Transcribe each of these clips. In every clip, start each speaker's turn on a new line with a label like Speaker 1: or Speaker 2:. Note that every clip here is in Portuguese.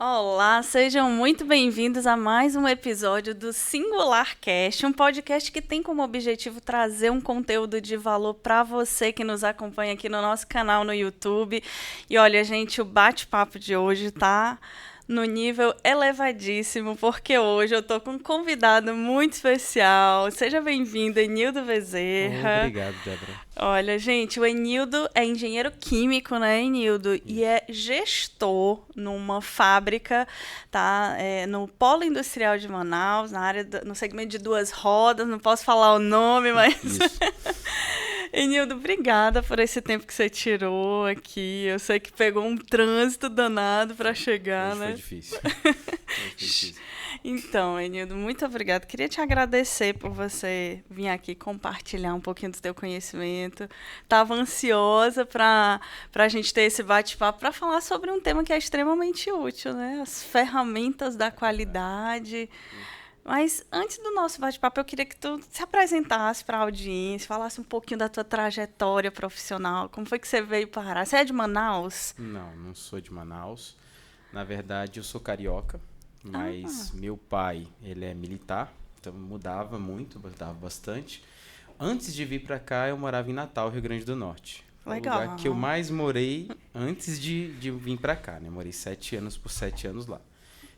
Speaker 1: Olá, sejam muito bem-vindos a mais um episódio do Singular Cast, um podcast que tem como objetivo trazer um conteúdo de valor para você que nos acompanha aqui no nosso canal no YouTube. E olha, gente, o bate-papo de hoje tá no nível elevadíssimo, porque hoje eu tô com um convidado muito especial. Seja bem-vindo, Enildo Bezerra.
Speaker 2: Obrigado, Débora.
Speaker 1: Olha, gente, o Enildo é engenheiro químico, né, Enildo? E
Speaker 2: Isso.
Speaker 1: é gestor numa fábrica, tá? No Polo Industrial de Manaus, no segmento de duas rodas. Não posso falar o nome, mas
Speaker 2: Isso.
Speaker 1: Enildo, obrigada por esse tempo que você tirou aqui. Eu sei que pegou um trânsito danado para chegar,
Speaker 2: Hoje foi
Speaker 1: né?
Speaker 2: difícil. Hoje foi difícil.
Speaker 1: Então, Enildo, muito obrigada. Queria te agradecer por você vir aqui compartilhar um pouquinho do teu conhecimento. Estava ansiosa para a gente ter esse bate-papo para falar sobre um tema que é extremamente útil, né? As ferramentas da qualidade. Mas antes do nosso bate-papo, eu queria que tu se apresentasse para a audiência, falasse um pouquinho da tua trajetória profissional. Como foi que você veio parar? Você é de Manaus?
Speaker 2: Não, não sou de Manaus. Na verdade, eu sou carioca,
Speaker 1: Ah,
Speaker 2: mas meu pai, ele é militar, então mudava bastante. Antes de vir para cá, eu morava em Natal, Rio Grande do Norte. Foi o lugar que eu
Speaker 1: legal.
Speaker 2: mais morei antes de vir para cá, né? Morei 7 anos por 7 anos lá.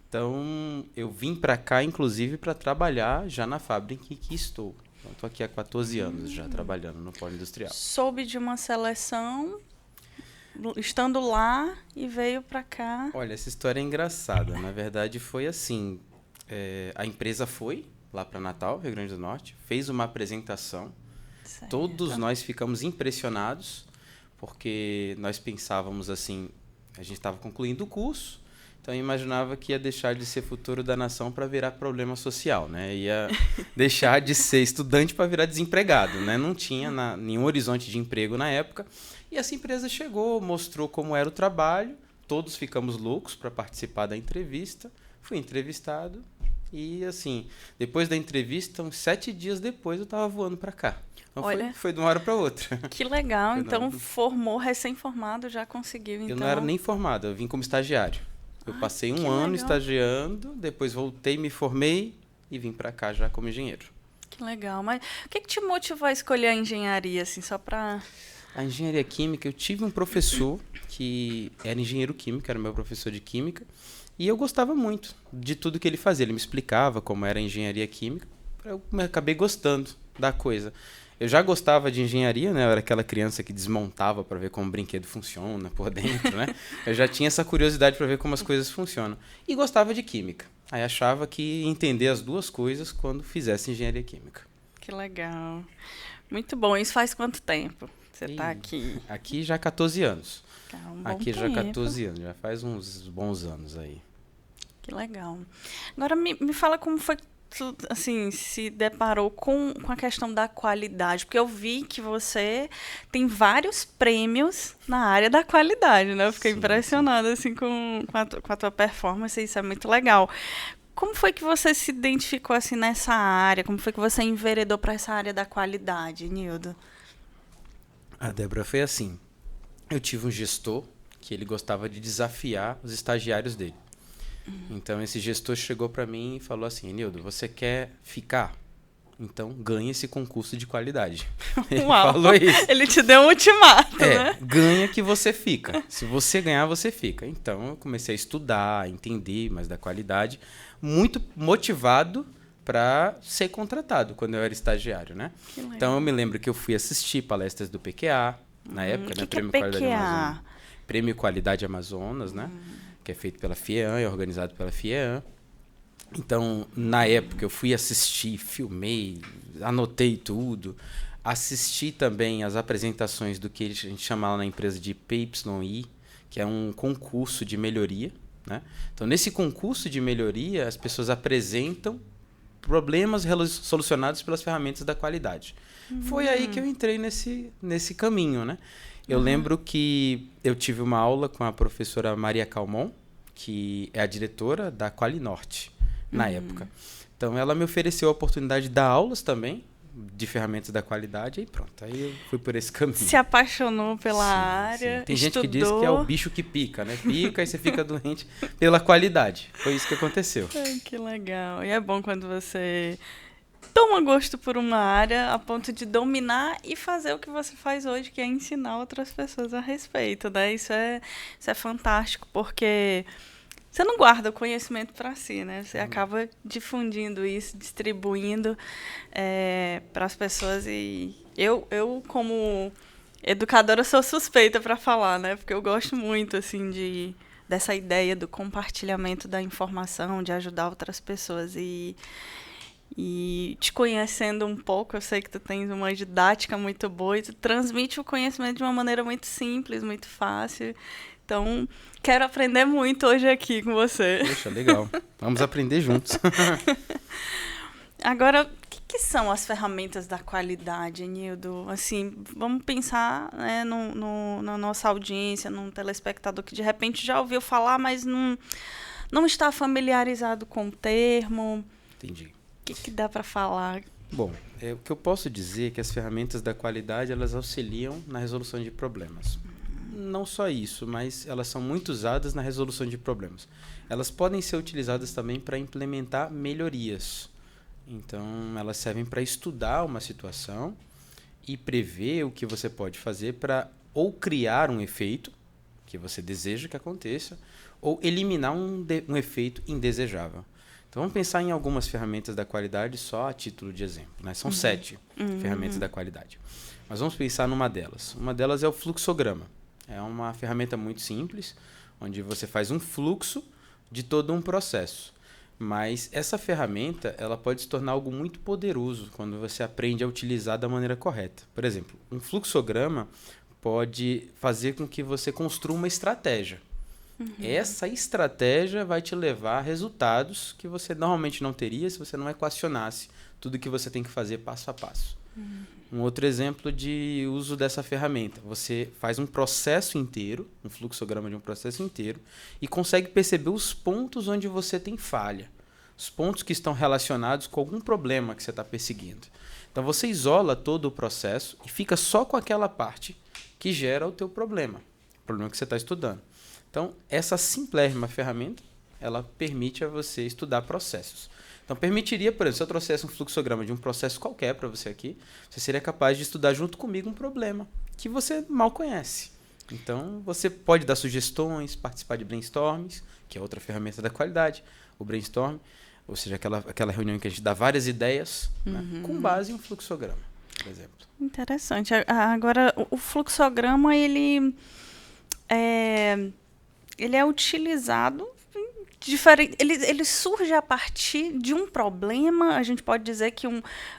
Speaker 2: Então, eu vim para cá, inclusive, para trabalhar já na fábrica em que estou. Então, estou aqui há 14 anos já trabalhando no polo industrial.
Speaker 1: Soube de uma seleção estando lá e veio para cá.
Speaker 2: Olha, essa história é engraçada. Na verdade, foi assim: a empresa foi lá para Natal, Rio Grande do Norte, fez uma apresentação. Todos
Speaker 1: Certo.
Speaker 2: nós ficamos impressionados, porque nós pensávamos assim: a gente estava concluindo o curso. Então eu imaginava que ia deixar de ser futuro da nação para virar problema social, né? Ia deixar de ser estudante para virar desempregado, né? Não tinha nenhum horizonte de emprego na época. E essa empresa chegou, mostrou como era o trabalho, todos ficamos loucos para participar da entrevista. Fui entrevistado e, assim, depois da entrevista, uns 7 dias depois, eu estava voando para cá. Então
Speaker 1: Olha,
Speaker 2: foi de uma hora para outra.
Speaker 1: que legal.
Speaker 2: Foi de uma hora
Speaker 1: Então,
Speaker 2: pra outra.
Speaker 1: formou, recém-formado, já conseguiu,
Speaker 2: Eu não era
Speaker 1: então.
Speaker 2: nem formado, eu vim como estagiário. Eu
Speaker 1: Ai,
Speaker 2: passei um
Speaker 1: que
Speaker 2: ano
Speaker 1: legal.
Speaker 2: estagiando, depois voltei, me formei e vim para cá já como engenheiro.
Speaker 1: Que legal. Mas o que te motivou a escolher a engenharia, assim, só para...
Speaker 2: A engenharia química, eu tive um professor que era engenheiro químico, era meu professor de química, e eu gostava muito de tudo que ele fazia. Ele me explicava como era a engenharia química, eu acabei gostando da coisa. Eu já gostava de engenharia, né? Eu era aquela criança que desmontava para ver como o brinquedo funciona por dentro, né? Eu já tinha essa curiosidade para ver como as coisas funcionam. E gostava de química. Aí achava que ia entender as duas coisas quando fizesse engenharia química.
Speaker 1: Que legal. Muito bom. Isso faz quanto tempo você tá
Speaker 2: E
Speaker 1: aqui?
Speaker 2: aqui já há 14 anos.
Speaker 1: É um bom
Speaker 2: Aqui já há
Speaker 1: tempo.
Speaker 2: 14 anos, já faz uns bons anos aí.
Speaker 1: Que legal. Agora me fala como foi que tu, assim, se deparou com a questão da qualidade, porque eu vi que você tem vários prêmios na área da qualidade, né? Eu fiquei
Speaker 2: Sim, sim.
Speaker 1: impressionada, assim, com a tua performance, isso é muito legal. Como foi que você se identificou, assim, nessa área? Como foi que você enveredou para essa área da qualidade, Nildo?
Speaker 2: A Débora foi assim. Eu tive um gestor que ele gostava de desafiar os estagiários dele. Então esse gestor chegou para mim e falou assim: Nildo, você quer ficar? Então ganhe esse concurso de qualidade. Ele
Speaker 1: Uau!
Speaker 2: falou isso.
Speaker 1: Ele te deu um ultimato, né?
Speaker 2: Ganha que você fica. Se você ganhar, você fica. Então eu comecei a estudar, a entender mais da qualidade, muito motivado para ser contratado quando eu era estagiário, né?
Speaker 1: Que
Speaker 2: Então eu
Speaker 1: legal.
Speaker 2: me lembro que eu fui assistir palestras do PQA, na época,
Speaker 1: O
Speaker 2: né?
Speaker 1: que é
Speaker 2: Prêmio Qualidade Amazonas.
Speaker 1: PQA?
Speaker 2: Prêmio Qualidade Amazonas, né? Que é feito pela FIEAM, é organizado pela FIEAM. Então, na época, eu fui assistir, filmei, anotei tudo. Assisti também as apresentações do que a gente chama lá na empresa de PYI, que é um concurso de melhoria, né? Então, nesse concurso de melhoria, as pessoas apresentam problemas solucionados pelas ferramentas da qualidade. Foi aí que eu entrei nesse caminho, né? Eu lembro que eu tive uma aula com a professora Maria Calmon, que é a diretora da Qualinorte na época. Então ela me ofereceu a oportunidade de dar aulas também de ferramentas da qualidade, e pronto. Aí eu fui por esse caminho.
Speaker 1: Se apaixonou pela área,
Speaker 2: sim. Tem
Speaker 1: estudou.
Speaker 2: gente que diz que é o bicho que pica, né? Pica e você fica doente pela qualidade. Foi isso que aconteceu.
Speaker 1: Ai, que legal. E é bom quando você toma gosto por uma área a ponto de dominar e fazer o que você faz hoje, que é ensinar outras pessoas a respeito, né? Isso é fantástico, porque você não guarda o conhecimento para si, né? Você acaba difundindo isso, distribuindo para as pessoas. E eu, como educadora, sou suspeita para falar, né? Porque eu gosto muito, assim, dessa ideia do compartilhamento da informação, de ajudar outras pessoas. E te conhecendo um pouco, eu sei que tu tens uma didática muito boa e tu transmite o conhecimento de uma maneira muito simples, muito fácil. Então, quero aprender muito hoje aqui com você.
Speaker 2: Poxa, legal. Vamos aprender juntos.
Speaker 1: Agora, o que são as ferramentas da qualidade, Nildo? Assim, vamos pensar, né, na nossa audiência, num telespectador que de repente já ouviu falar, mas não está familiarizado com o termo.
Speaker 2: Entendi.
Speaker 1: O que dá para falar?
Speaker 2: Bom, o que eu posso dizer é que as ferramentas da qualidade, elas auxiliam na resolução de problemas. Não só isso, mas elas são muito usadas na resolução de problemas. Elas podem ser utilizadas também para implementar melhorias. Então, elas servem para estudar uma situação e prever o que você pode fazer para ou criar um efeito que você deseja que aconteça, ou eliminar um efeito indesejável. Então, vamos pensar em algumas ferramentas da qualidade só a título de exemplo, né? São 7 ferramentas da qualidade. Mas vamos pensar numa delas. Uma delas é o fluxograma. É uma ferramenta muito simples, onde você faz um fluxo de todo um processo. Mas essa ferramenta, ela pode se tornar algo muito poderoso quando você aprende a utilizar da maneira correta. Por exemplo, um fluxograma pode fazer com que você construa uma estratégia. Essa estratégia vai te levar a resultados que você normalmente não teria se você não equacionasse tudo que você tem que fazer passo a passo. Um outro exemplo de uso dessa ferramenta. Você faz um processo inteiro, um fluxograma de um processo inteiro, e consegue perceber os pontos onde você tem falha. Os pontos que estão relacionados com algum problema que você está perseguindo. Então você isola todo o processo e fica só com aquela parte que gera o teu problema. O problema que você está estudando. Então, essa simplérrima ferramenta, ela permite a você estudar processos. Então, permitiria, por exemplo, se eu trouxesse um fluxograma de um processo qualquer para você aqui, você seria capaz de estudar junto comigo um problema que você mal conhece. Então, você pode dar sugestões, participar de brainstorms, que é outra ferramenta da qualidade, o brainstorm, ou seja, aquela reunião em que a gente dá várias ideias, né, com base em um fluxograma, por exemplo.
Speaker 1: Interessante. Agora, o fluxograma, ele é utilizado diferente. Ele surge a partir de um problema. A gente pode dizer que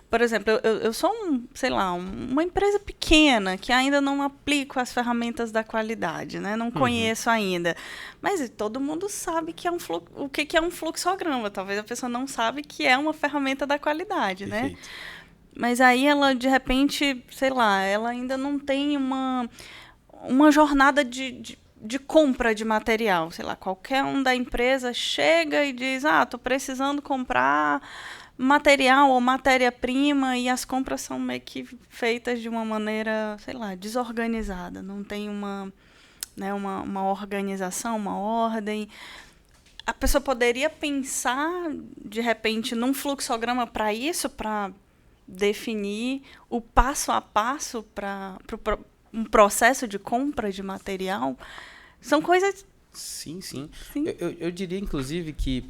Speaker 1: por exemplo, eu sou uma empresa pequena que ainda não aplico as ferramentas da qualidade, né? Não conheço ainda. Mas todo mundo sabe que é o que é um fluxograma. Talvez a pessoa não sabe que é uma ferramenta da qualidade,
Speaker 2: Perfeito.
Speaker 1: né? Mas aí ela, de repente, ela ainda não tem uma jornada de compra de material. Qualquer um da empresa chega e diz, estou precisando comprar material ou matéria-prima, e as compras são meio que feitas de uma maneira, desorganizada. Não tem uma organização, uma ordem. A pessoa poderia pensar, de repente, num fluxograma para isso, para definir o passo a passo para um processo de compra de material. São coisas...
Speaker 2: Sim. Eu diria, inclusive, que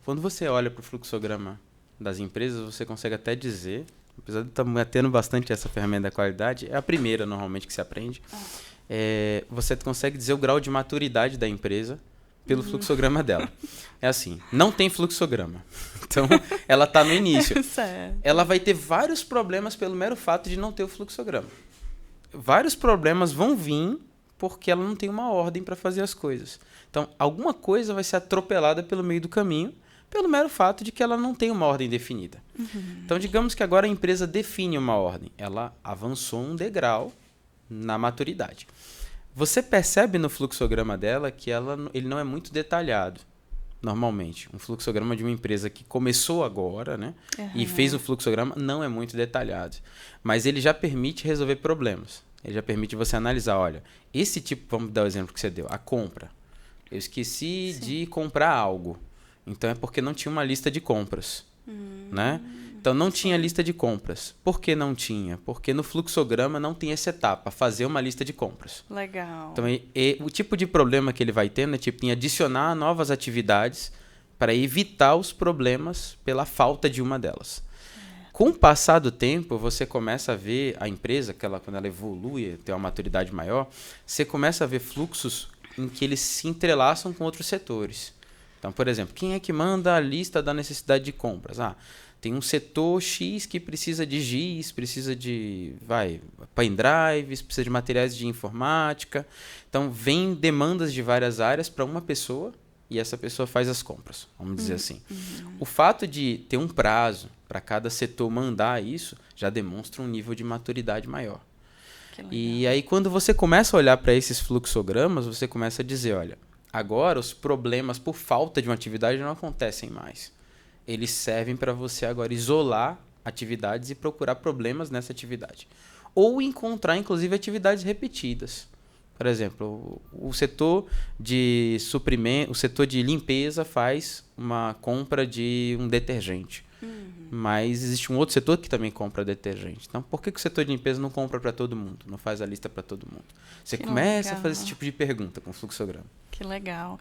Speaker 2: quando você olha para o fluxograma das empresas, você consegue até dizer, apesar de estar tendo bastante essa ferramenta da qualidade, é a primeira, normalmente, que se aprende, você consegue dizer o grau de maturidade da empresa pelo fluxograma dela. É assim, não tem fluxograma. Então, ela está no início.
Speaker 1: Certo.
Speaker 2: Ela vai ter vários problemas pelo mero fato de não ter o fluxograma. Vários problemas vão vir porque ela não tem uma ordem para fazer as coisas. Então, alguma coisa vai ser atropelada pelo meio do caminho, pelo mero fato de que ela não tem uma ordem definida. Então, digamos que agora a empresa define uma ordem. Ela avançou um degrau na maturidade. Você percebe no fluxograma dela que ele não é muito detalhado. normalmente. Um fluxograma de uma empresa que começou agora, né? E fez o fluxograma, não é muito detalhado. Mas ele já permite resolver problemas. Ele já permite você analisar, olha, esse tipo, vamos dar o exemplo que você deu, a compra. Eu esqueci de comprar algo. Então é porque não tinha uma lista de compras, né? Então não tinha lista de compras. Por que não tinha? Porque no fluxograma não tem essa etapa, fazer uma lista de compras.
Speaker 1: Legal.
Speaker 2: Então o tipo de problema que ele vai tendo é tipo em adicionar novas atividades para evitar os problemas pela falta de uma delas. Com o passar do tempo, você começa a ver a empresa, quando ela evolui, tem uma maturidade maior, você começa a ver fluxos em que eles se entrelaçam com outros setores. Então, por exemplo, quem é que manda a lista da necessidade de compras? Tem um setor X que precisa de GIS, precisa de pendrives, precisa de materiais de informática. Então, vem demandas de várias áreas para uma pessoa e essa pessoa faz as compras, vamos dizer assim. O fato de ter um prazo para cada setor mandar isso já demonstra um nível de maturidade maior. E aí, quando você começa a olhar para esses fluxogramas, você começa a dizer, olha, agora os problemas por falta de uma atividade não acontecem mais. Eles servem para você agora isolar atividades e procurar problemas nessa atividade. Ou encontrar, inclusive, atividades repetidas. Por exemplo, o setor de suprimento, o setor de limpeza faz uma compra de um detergente. Mas existe um outro setor que também compra detergente. Então, por que o setor de limpeza não compra para todo mundo? Não faz a lista para todo mundo? Você começa a fazer esse tipo de pergunta com o fluxograma.
Speaker 1: Que legal.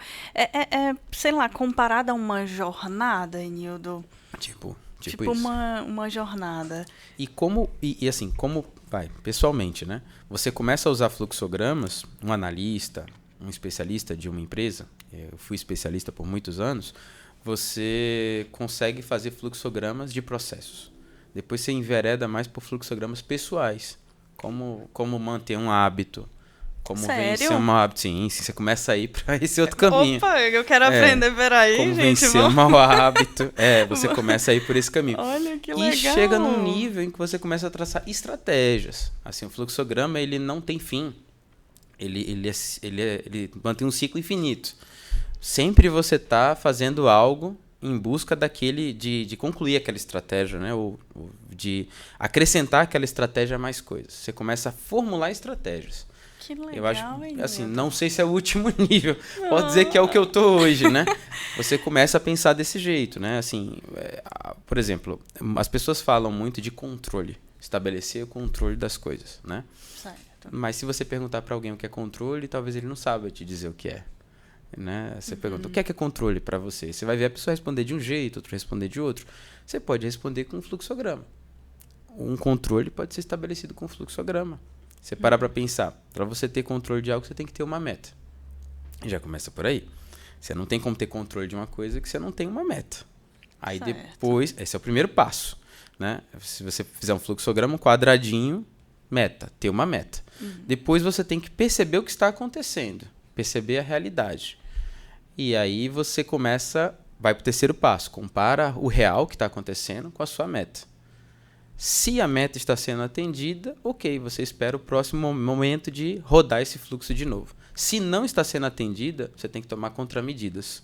Speaker 1: Sei lá, comparado a uma jornada, Enildo? Tipo isso. Uma jornada.
Speaker 2: Pessoalmente, né? Você começa a usar fluxogramas, um analista, um especialista de uma empresa, eu fui especialista por muitos anos, você consegue fazer fluxogramas de processos. Depois você envereda mais por fluxogramas pessoais. Como manter um hábito. Como vencer um hábito. Sim, você começa a ir para esse outro caminho.
Speaker 1: Opa, eu quero aprender, peraí,
Speaker 2: como
Speaker 1: gente.
Speaker 2: Vencer um mau hábito. Você começa a ir por esse caminho.
Speaker 1: Olha, que legal.
Speaker 2: E chega num nível em que você começa a traçar estratégias. Assim, o fluxograma, ele não tem fim. Ele mantém um ciclo infinito. Sempre você está fazendo algo em busca de concluir aquela estratégia, né? Ou de acrescentar aquela estratégia a mais coisas. Você começa a formular estratégias.
Speaker 1: Que legal,
Speaker 2: eu acho, assim, não sei se é o último nível. Pode dizer que é o que eu tô hoje, né? Você começa a pensar desse jeito, né? Assim, por exemplo, as pessoas falam muito de controle. Estabelecer o controle das coisas, né?
Speaker 1: Certo.
Speaker 2: Mas se você perguntar para alguém o que é controle, talvez ele não saiba te dizer o que é. Né? Você pergunta, o que é controle para você? Você vai ver a pessoa responder de um jeito, outro responder de outro. Você pode responder com um fluxograma. Um controle pode ser estabelecido com um fluxograma. Você parar para pensar, para você ter controle de algo, você tem que ter uma meta. Já começa por aí. Você não tem como ter controle de uma coisa que você não tem uma meta. Aí depois, esse é o primeiro passo. Né? Se você fizer um fluxograma, um quadradinho, meta, ter uma meta. Depois você tem que perceber o que está acontecendo, perceber a realidade. E aí você vai para o terceiro passo, compara o real que está acontecendo com a sua meta. Se a meta está sendo atendida, ok, você espera o próximo momento de rodar esse fluxo de novo. Se não está sendo atendida, você tem que tomar contramedidas.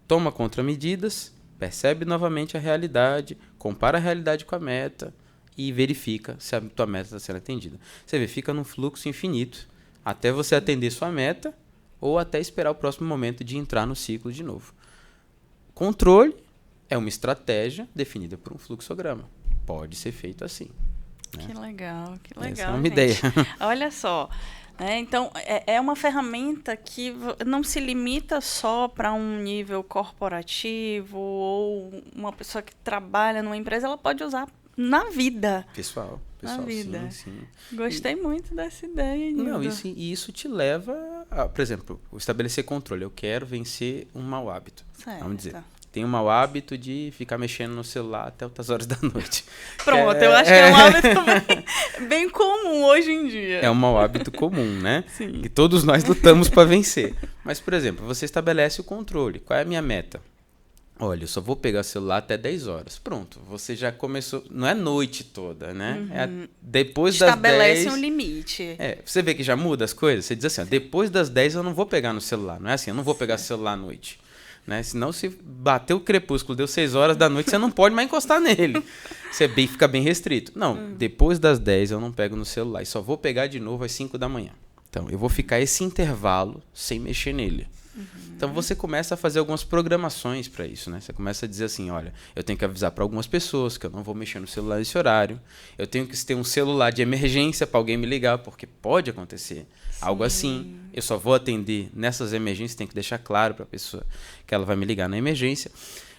Speaker 2: Toma contramedidas, percebe novamente a realidade, compara a realidade com a meta e verifica se a tua meta está sendo atendida. Você vê, fica num fluxo infinito, até você atender sua meta ou até esperar o próximo momento de entrar no ciclo de novo. Controle é uma estratégia definida por um fluxograma. Pode ser feito assim. Né?
Speaker 1: Que legal, que legal.
Speaker 2: Essa é uma ideia.
Speaker 1: Olha só. Então, é uma ferramenta que não se limita só para um nível corporativo ou uma pessoa que trabalha numa empresa, ela pode usar na vida.
Speaker 2: Pessoal,
Speaker 1: na vida.
Speaker 2: Sim.
Speaker 1: Gostei muito dessa ideia, Nildo.
Speaker 2: Não, isso te leva a, por exemplo, estabelecer controle. Eu quero vencer um mau hábito.
Speaker 1: Certo.
Speaker 2: Vamos dizer. Tem um mau hábito de ficar mexendo no celular até altas horas da noite.
Speaker 1: Pronto, eu acho que é um hábito bem comum hoje em dia.
Speaker 2: É um mau hábito comum, né?
Speaker 1: Sim.
Speaker 2: Que todos nós lutamos para vencer. Mas, por exemplo, você estabelece o controle. Qual é a minha meta? Olha, eu só vou pegar o celular até 10 horas. Pronto, você já começou... Não é noite toda, né? É depois das 10...
Speaker 1: Estabelece um limite.
Speaker 2: Você vê que já muda as coisas? Você diz assim, ó, depois das 10 eu não vou pegar no celular. Não é assim, eu não vou pegar o celular à noite. né? Senão, se bater o crepúsculo, deu 6 horas da noite, você não pode mais encostar nele. Você fica bem restrito. Não, depois das 10 eu não pego no celular. E só vou pegar de novo às 5 da manhã. Então, eu vou ficar esse intervalo sem mexer nele. Então, você começa a fazer algumas programações para isso, né? Você começa a dizer assim, olha, eu tenho que avisar para algumas pessoas que eu não vou mexer no celular nesse horário. Eu tenho que ter um celular de emergência para alguém me ligar, porque pode acontecer algo assim. Eu só vou atender nessas emergências, tem que deixar claro para a pessoa que ela vai me ligar na emergência.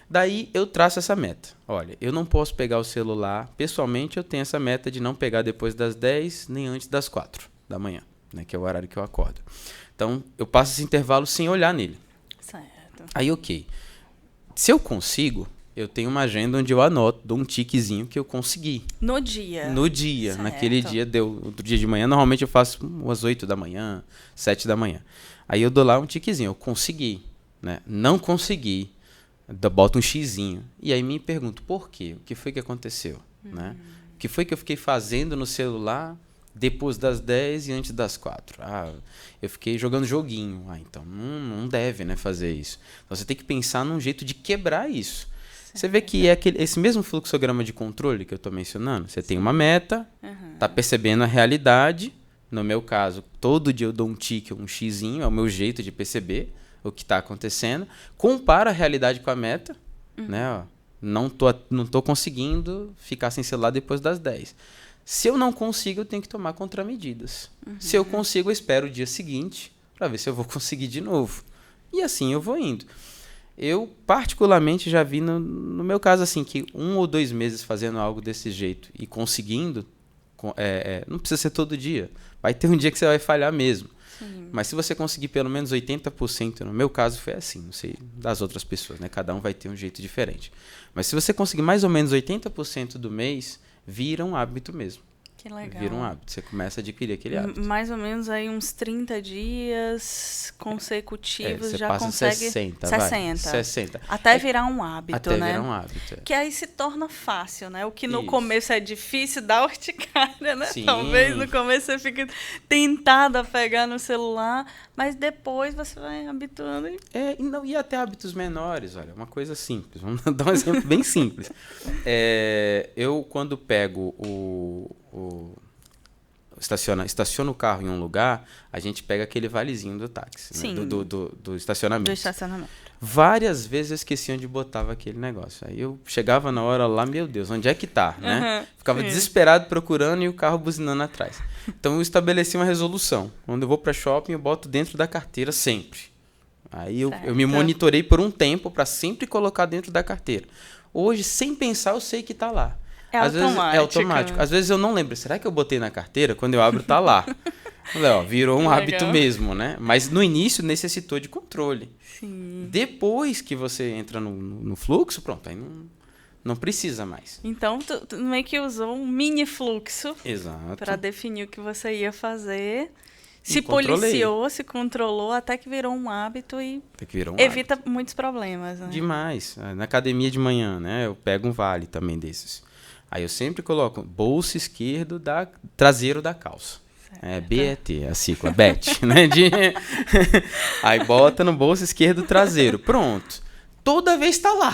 Speaker 2: Daí, eu traço essa meta. Olha, eu não posso pegar o celular. Pessoalmente, eu tenho essa meta de não pegar depois das 10, nem antes das 4 da manhã, né? Que é o horário que eu acordo. Então, eu passo esse intervalo sem olhar nele.
Speaker 1: Certo.
Speaker 2: Aí, ok. Se eu consigo, eu tenho uma agenda onde eu anoto, dou um tiquezinho que eu consegui.
Speaker 1: No dia?
Speaker 2: No dia.
Speaker 1: Certo.
Speaker 2: Naquele dia, deu. Outro dia de manhã, normalmente eu faço umas 8 da manhã, 7 da manhã. Aí eu dou lá um tiquezinho. Eu consegui, né? Não consegui. Boto um xizinho. E aí me pergunto, por quê? O que foi que aconteceu? Né? O que foi que eu fiquei fazendo no celular depois das 10 e antes das 4? Eu fiquei jogando joguinho. Então não deve, né, fazer isso. Então você tem que pensar num jeito de quebrar isso. Certo. Você vê que é esse mesmo fluxograma de controle que eu estou mencionando. Você tem uma meta, está percebendo a realidade. No meu caso, todo dia eu dou um tique, um xizinho, é o meu jeito de perceber o que está acontecendo. Compara a realidade com a meta. Né? Ó, não tô conseguindo ficar sem celular depois das 10. Se eu não consigo, eu tenho que tomar contramedidas. Se eu consigo, eu espero o dia seguinte para ver se eu vou conseguir de novo. E assim eu vou indo. Eu, particularmente, já vi no meu caso assim, que 1 ou 2 meses fazendo algo desse jeito e conseguindo, não precisa ser todo dia. Vai ter um dia que você vai falhar mesmo. Sim. Mas se você conseguir pelo menos 80%, no meu caso foi assim, não sei das outras pessoas, né? Cada um vai ter um jeito diferente. Mas se você conseguir mais ou menos 80% do mês, vira um hábito mesmo.
Speaker 1: Que legal.
Speaker 2: Vira um hábito. Você começa a adquirir aquele hábito.
Speaker 1: Mais ou menos aí uns 30 dias consecutivos
Speaker 2: você
Speaker 1: já
Speaker 2: passa
Speaker 1: consegue...
Speaker 2: 60.
Speaker 1: 60. Até virar um hábito,
Speaker 2: até
Speaker 1: né?
Speaker 2: Virar um hábito.
Speaker 1: Que aí se torna fácil, né? O que no
Speaker 2: Isso.
Speaker 1: começo é difícil, dá urticária, né?
Speaker 2: Sim.
Speaker 1: Talvez no começo você fique tentada a pegar no celular, mas depois você vai habituando.
Speaker 2: E até hábitos menores, olha, uma coisa simples. Vamos dar um exemplo bem simples. Eu, quando pego estaciona o carro em um lugar, a gente pega aquele valezinho do táxi, né? do estacionamento.
Speaker 1: Do estacionamento.
Speaker 2: Várias vezes eu esqueci onde botava aquele negócio. Aí eu chegava na hora lá, meu Deus, onde é que tá, né? Ficava desesperado procurando e o carro buzinando atrás. Então eu estabeleci uma resolução. Quando eu vou para shopping, eu boto dentro da carteira sempre. Aí eu me monitorei por um tempo para sempre colocar dentro da carteira. Hoje, sem pensar, eu sei que tá lá. Às vezes é automático. Às vezes eu não lembro. Será que eu botei na carteira? Quando eu abro, tá lá. Virou um hábito mesmo, né? Mas no início necessitou de controle.
Speaker 1: Sim.
Speaker 2: Depois que você entra no fluxo, pronto, aí não precisa mais.
Speaker 1: Então, tu meio que usou um mini fluxo.
Speaker 2: Exato.
Speaker 1: Para definir o que você ia fazer. Se policiou, se controlou, até que virou um hábito e evita muitos problemas. Né?
Speaker 2: Demais. Na academia de manhã, né? Eu pego um vale também desses. Aí eu sempre coloco bolso esquerdo traseiro da calça. BET, a sigla, BET, né? Aí bota no bolso esquerdo traseiro. Pronto. Toda vez tá lá.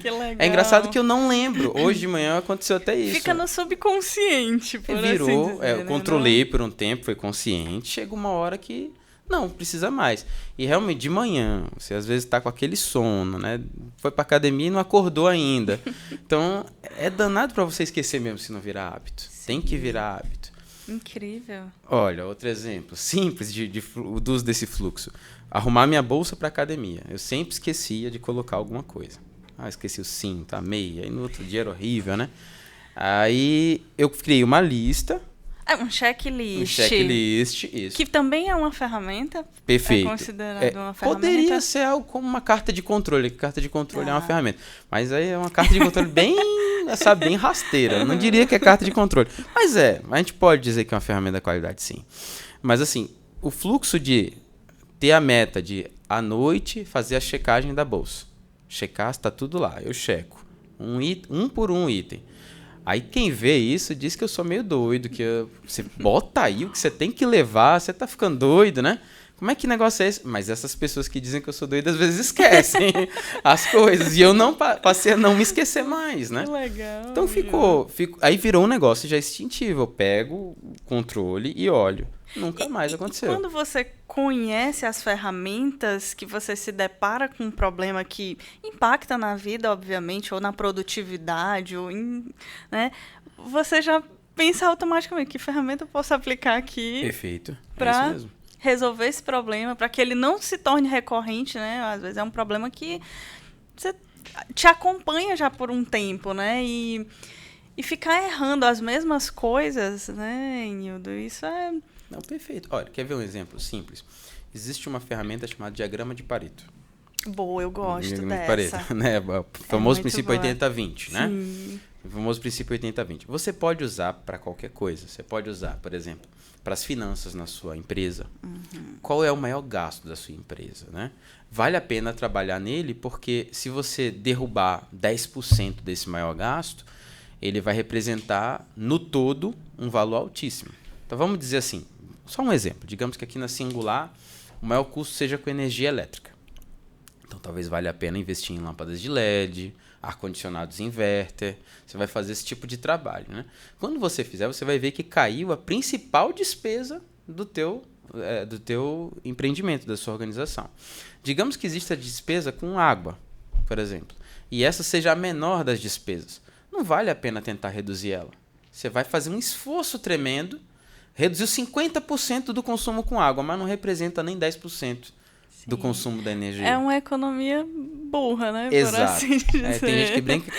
Speaker 1: Que legal.
Speaker 2: É engraçado que eu não lembro. Hoje de manhã aconteceu até isso.
Speaker 1: Fica no subconsciente, por assim dizer.
Speaker 2: Eu controlei por um tempo, foi consciente. Chega uma hora que não precisa mais. E realmente, de manhã, você às vezes tá com aquele sono, né? Foi pra academia e não acordou ainda. Então, é danado pra você esquecer mesmo se não virar hábito. Sim. Tem que virar hábito.
Speaker 1: Incrível.
Speaker 2: Olha, outro exemplo simples do uso desse fluxo. Arrumar minha bolsa para academia. Eu sempre esquecia de colocar alguma coisa. Esqueci o cinto, a meia. Aí no outro dia era horrível, né? Aí eu criei uma lista.
Speaker 1: Um checklist.
Speaker 2: Um checklist, isso.
Speaker 1: Que também é uma ferramenta.
Speaker 2: Perfeito.
Speaker 1: É considerado uma ferramenta.
Speaker 2: Poderia ser algo como uma carta de controle. Carta de controle é uma ferramenta. Mas aí é uma carta de controle bem rasteira. Eu não diria que é carta de controle. Mas a gente pode dizer que é uma ferramenta de qualidade, sim. Mas assim, o fluxo de ter a meta de, à noite, fazer a checagem da bolsa. Checar se está tudo lá. Eu checo. Um por um item. Aí quem vê isso diz que eu sou meio doido, que você bota aí o que você tem que levar, você tá ficando doido, né? como é que negócio é esse? Mas essas pessoas que dizem que eu sou doido, às vezes esquecem as coisas. E eu não passei a não me esquecer mais, né?
Speaker 1: Que legal.
Speaker 2: Então aí virou um negócio já instintivo. Eu pego o controle e olho. Nunca mais aconteceu.
Speaker 1: E quando você conhece as ferramentas, que você se depara com um problema que impacta na vida, obviamente, ou na produtividade, né, você já pensa automaticamente que ferramenta eu posso aplicar aqui.
Speaker 2: Perfeito.
Speaker 1: Para resolver esse problema, para que ele não se torne recorrente, né? Às vezes é um problema que você te acompanha já por um tempo, né? E ficar errando as mesmas coisas, né, Nildo? Isso é...
Speaker 2: Não, perfeito. Olha, quer ver um exemplo simples? Existe uma ferramenta chamada diagrama de Pareto.
Speaker 1: Boa, eu gosto
Speaker 2: diagrama
Speaker 1: dessa.
Speaker 2: De Pareto, né? O famoso princípio
Speaker 1: boa.
Speaker 2: 80-20, né?
Speaker 1: Sim.
Speaker 2: O famoso princípio 80-20. Você pode usar para qualquer coisa. Você pode usar, por exemplo, para as finanças na sua empresa. Uhum. Qual é o maior gasto da sua empresa, né? Vale a pena trabalhar nele, porque se você derrubar 10% desse maior gasto, ele vai representar, no todo, um valor altíssimo. Então, vamos dizer assim, só um exemplo. Digamos que aqui na Singular, o maior custo seja com energia elétrica. Então, talvez valha a pena investir em lâmpadas de LED, ar-condicionados inverter. Você vai fazer esse tipo de trabalho, né? Quando você fizer, você vai ver que caiu a principal despesa do teu empreendimento, da sua organização. Digamos que exista despesa com água, por exemplo, e essa seja a menor das despesas. Não vale a pena tentar reduzir ela. Você vai fazer um esforço tremendo, reduziu 50% do consumo com água, mas não representa nem 10% do consumo da energia.
Speaker 1: É uma economia burra, né?
Speaker 2: Exato.
Speaker 1: Por assim dizer.
Speaker 2: Tem gente que brinca com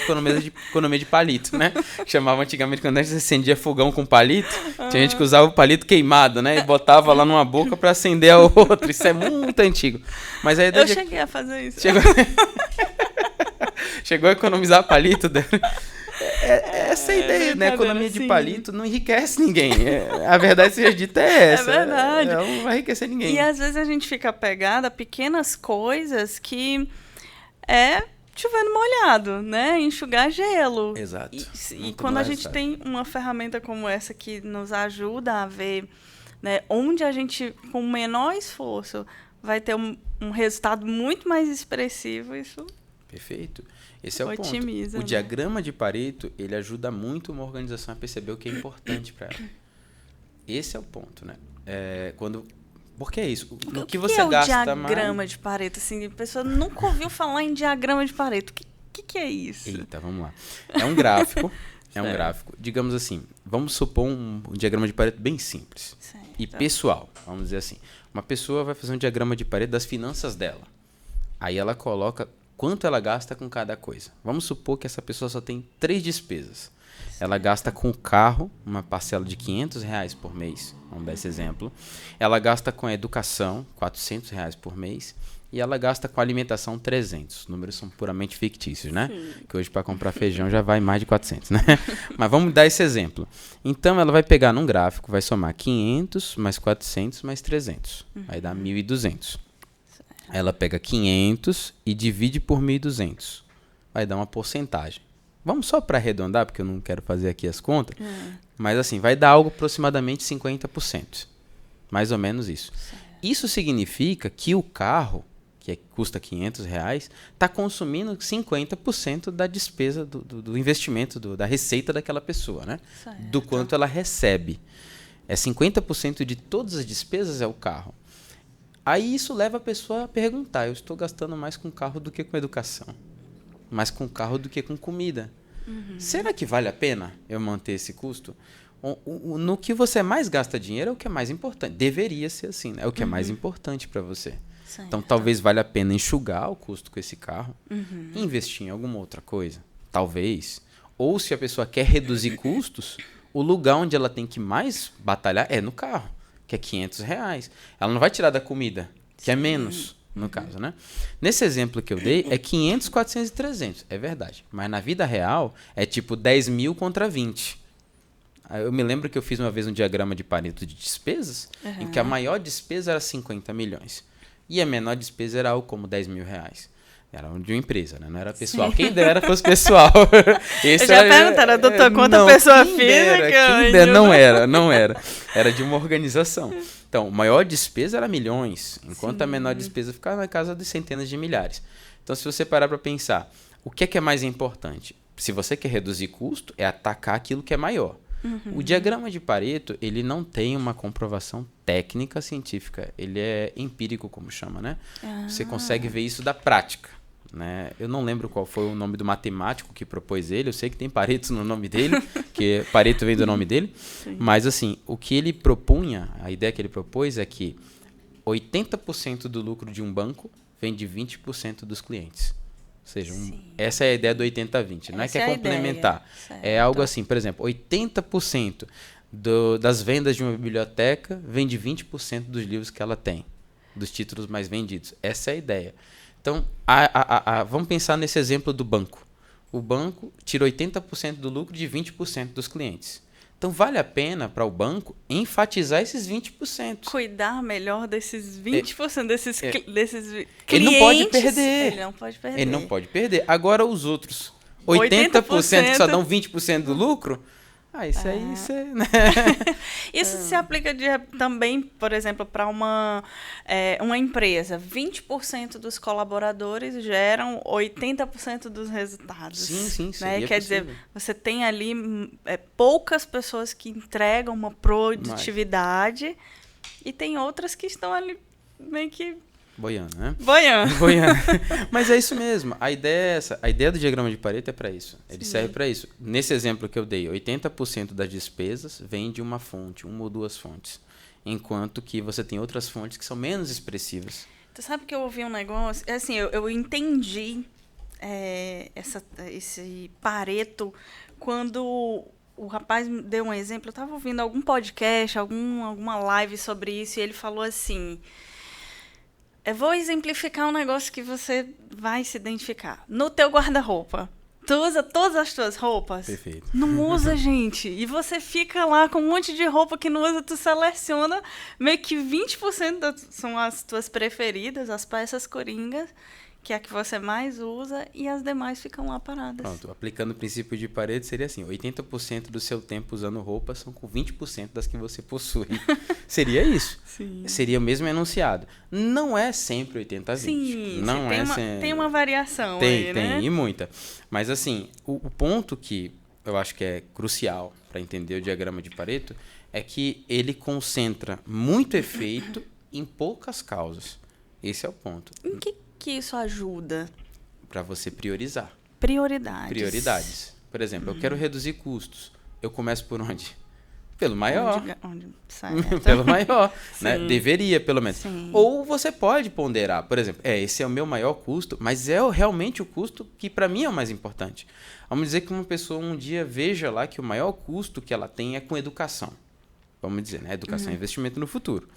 Speaker 2: economia de palito, né? Chamava antigamente, quando a gente acendia fogão com palito, tinha gente que usava o palito queimado, né? E botava lá numa boca para acender a outra. Isso é muito antigo. Mas aí
Speaker 1: eu cheguei a fazer isso.
Speaker 2: Chegou a economizar palito. Essa é a ideia, né? A economia de palito não enriquece ninguém. A verdade seja dita é essa.
Speaker 1: É verdade.
Speaker 2: Não vai enriquecer ninguém.
Speaker 1: E às vezes a gente fica apegado a pequenas coisas que é chovendo molhado, né? Enxugar gelo.
Speaker 2: Exato.
Speaker 1: E quando a gente tem uma ferramenta como essa que nos ajuda a ver, né, onde a gente, com o menor esforço, vai ter um resultado muito mais expressivo, isso...
Speaker 2: Perfeito. Esse é o
Speaker 1: otimiza,
Speaker 2: ponto. O diagrama de Pareto, ele ajuda muito uma organização a perceber o que é importante para ela. Esse é o ponto, né? Por que é isso? No que você gasta mais...
Speaker 1: O diagrama de Pareto? Assim, a pessoa nunca ouviu falar em diagrama de Pareto. O que é isso?
Speaker 2: Eita, vamos lá. É um gráfico. Um gráfico. Digamos assim, vamos supor um diagrama de Pareto bem simples.
Speaker 1: Certo.
Speaker 2: E pessoal, vamos dizer assim. Uma pessoa vai fazer um diagrama de Pareto das finanças dela. Aí ela coloca quanto ela gasta com cada coisa. Vamos supor que essa pessoa só tem 3 despesas. Ela gasta com o carro, uma parcela de R$500 por mês, vamos dar esse exemplo. Ela gasta com a educação, R$400 por mês. E ela gasta com a alimentação 300. Os números são puramente fictícios, né? Sim. Que hoje para comprar feijão já vai mais de 400, né? Mas vamos dar esse exemplo. Então ela vai pegar num gráfico, vai somar 500 mais 400 mais 300. Vai dar 1.200. Ela pega 500 e divide por 1.200. Vai dar uma porcentagem. Vamos só para arredondar, porque eu não quero fazer aqui as contas. Mas assim, vai dar algo aproximadamente 50%. Mais ou menos isso. Certo. Isso significa que o carro, que custa R$500, está consumindo 50% da despesa do investimento, da receita daquela pessoa, né? Certo. Do quanto ela recebe. 50% de todas as despesas é o carro. Aí isso leva a pessoa a perguntar, eu estou gastando mais com carro do que com educação, mais com carro do que com comida. Será que vale a pena eu manter esse custo? No que você mais gasta dinheiro é o que é mais importante. Deveria ser assim, né? É o que é mais importante para você. Certo. Então talvez valha a pena enxugar o custo com esse carro e investir em alguma outra coisa. Talvez. Ou se a pessoa quer reduzir custos, o lugar onde ela tem que mais batalhar é no carro, que é R$500. Ela não vai tirar da comida, que é menos, no caso, né? Nesse exemplo que eu dei, é 500, 400 e 300. É verdade. Mas na vida real, é tipo 10 mil contra 20. Eu me lembro que eu fiz uma vez um diagrama de Pareto de despesas, em que a maior despesa era 50 milhões. E a menor despesa era algo como R$10 mil. Era de uma empresa, né? Não era pessoal. Sim. Quem dera fosse pessoal.
Speaker 1: Esse eu já perguntaram, doutor, quanta pessoa física?
Speaker 2: Quem dera, não era. Era de uma organização. Então, a maior despesa era milhões, enquanto a menor despesa ficava na casa de centenas de milhares. Então, se você parar para pensar, o que é mais importante? Se você quer reduzir custo, é atacar aquilo que é maior. O diagrama de Pareto, ele não tem uma comprovação técnica científica. Ele é empírico, como chama, né? Você consegue ver isso da prática. Né? Eu não lembro qual foi o nome do matemático que propôs ele, eu sei que tem Pareto no nome dele, que Pareto vem do nome dele, mas assim, o que ele propunha, a ideia que ele propôs é que 80% do lucro de um banco vem de 20% dos clientes. Ou seja, essa é a ideia do 80-20, não é que é complementar, é algo assim, por exemplo, 80% das vendas de uma biblioteca vem de 20% dos livros que ela tem, dos títulos mais vendidos, essa é a ideia. Então, vamos pensar nesse exemplo do banco. O banco tira 80% do lucro de 20% dos clientes. Então, vale a pena para o banco enfatizar esses 20%.
Speaker 1: Cuidar melhor desses 20%, desses clientes.
Speaker 2: Ele não pode perder.
Speaker 1: Ele
Speaker 2: não pode perder. Agora, os outros 80% que só dão 20% do lucro... isso aí, né?
Speaker 1: Isso se aplica também, por exemplo, para uma empresa. 20% dos colaboradores geram 80% dos resultados.
Speaker 2: Sim,
Speaker 1: né? Quer dizer, você tem ali poucas pessoas que entregam uma produtividade e tem outras que estão ali meio que...
Speaker 2: Boiando, né?
Speaker 1: Boiando.
Speaker 2: Mas é isso mesmo. A ideia é essa. A ideia do diagrama de Pareto é para isso. Ele serve para isso. Nesse exemplo que eu dei, 80% das despesas vem de uma fonte, uma ou duas fontes. Enquanto que você tem outras fontes que são menos expressivas.
Speaker 1: Tu sabe que eu ouvi um negócio... Assim, eu entendi esse Pareto quando... O rapaz me deu um exemplo. Eu estava ouvindo algum podcast, alguma live sobre isso, e ele falou assim... Eu vou exemplificar um negócio que você vai se identificar. No teu guarda-roupa, tu usa todas as tuas roupas?
Speaker 2: Perfeito.
Speaker 1: Não usa, gente. E você fica lá com um monte de roupa que não usa, tu seleciona, meio que 20% são as tuas preferidas, as peças coringas, que é a que você mais usa, e as demais ficam lá paradas.
Speaker 2: Pronto, aplicando o princípio de Pareto, seria assim, 80% do seu tempo usando roupa são com 20% das que você possui. Seria isso.
Speaker 1: Sim.
Speaker 2: Seria o mesmo enunciado. Não é sempre 80-20.
Speaker 1: Sim,
Speaker 2: não
Speaker 1: tem uma variação
Speaker 2: aí,
Speaker 1: né?
Speaker 2: Tem, e muita. Mas assim, o ponto que eu acho que é crucial para entender o diagrama de Pareto é que ele concentra muito efeito em poucas causas. Esse é o ponto.
Speaker 1: Em que isso ajuda?
Speaker 2: Para você priorizar.
Speaker 1: Prioridades.
Speaker 2: Por exemplo, eu quero reduzir custos. Eu começo por onde? Pelo maior.
Speaker 1: Onde
Speaker 2: Pelo maior. Né? Deveria, pelo menos.
Speaker 1: Sim.
Speaker 2: Ou você pode ponderar. Por exemplo, esse é o meu maior custo, mas é realmente o custo que para mim é o mais importante. Vamos dizer que uma pessoa um dia veja lá que o maior custo que ela tem é com educação. Vamos dizer, né? Educação é investimento no futuro.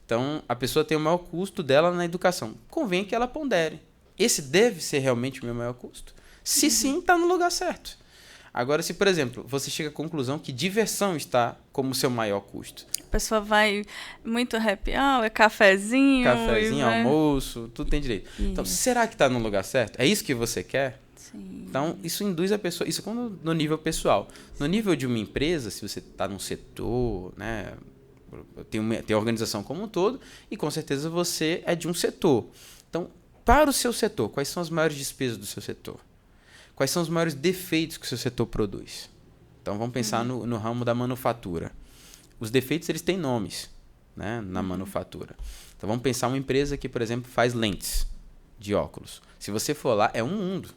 Speaker 2: Então, a pessoa tem o maior custo dela na educação. Convém que ela pondere. Esse deve ser realmente o meu maior custo? Se sim, está no lugar certo. Agora, se, por exemplo, você chega à conclusão que diversão está como seu maior custo.
Speaker 1: A pessoa vai muito happy hour, cafezinho,
Speaker 2: almoço, tudo tem direito.
Speaker 1: Isso.
Speaker 2: Então, será que está no lugar certo? É isso que você quer?
Speaker 1: Sim.
Speaker 2: Então, isso induz a pessoa... Isso no nível pessoal. No nível de uma empresa, se você está num setor, né... Tem a organização como um todo e com certeza você é de um setor. Então, para o seu setor, quais são as maiores despesas do seu setor? Quais são os maiores defeitos que o seu setor produz? Então, vamos pensar no ramo da manufatura. Os defeitos, eles têm nomes, né, na manufatura. Então, vamos pensar uma empresa que, por exemplo, faz lentes de óculos. Se você for lá, é um mundo.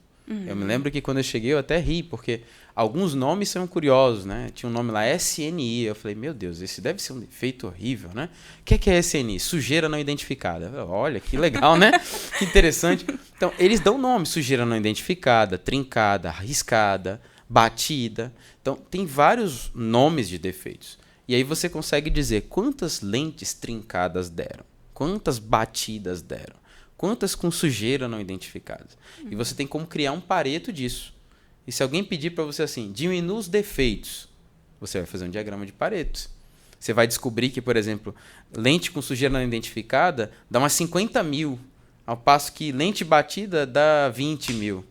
Speaker 2: Eu me lembro que quando eu cheguei eu até ri, porque alguns nomes são curiosos, né? Tinha um nome lá, SNI. Eu falei, meu Deus, esse deve ser um defeito horrível, né? O que é SNI? Sujeira não identificada. Olha, que legal, né? Que interessante. Então, eles dão nome, sujeira não identificada, trincada, riscada, batida. Então, tem vários nomes de defeitos. E aí você consegue dizer quantas lentes trincadas deram, quantas batidas deram. Quantas com sujeira não identificadas? E você tem como criar um Pareto disso. E se alguém pedir para você assim, diminua os defeitos, você vai fazer um diagrama de Pareto. Você vai descobrir que, por exemplo, lente com sujeira não identificada dá umas 50 mil. Ao passo que lente batida dá 20 mil.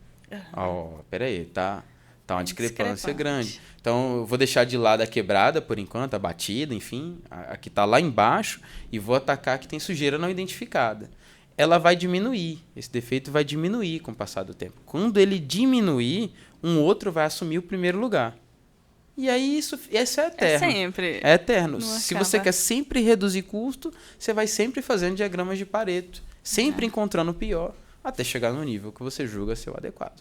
Speaker 2: Peraí, tá uma discrepância grande. Então, eu vou deixar de lado a quebrada, por enquanto, a batida, enfim, a que está lá embaixo, e vou atacar a que tem sujeira não identificada. Ela vai diminuir, esse defeito vai diminuir com o passar do tempo. Quando ele diminuir, um outro vai assumir o primeiro lugar. E aí, isso é eterno.
Speaker 1: É sempre.
Speaker 2: É eterno. Se você quer sempre reduzir custo, você vai sempre fazendo diagramas de Pareto, sempre encontrando o pior, até chegar no nível que você julga ser o adequado.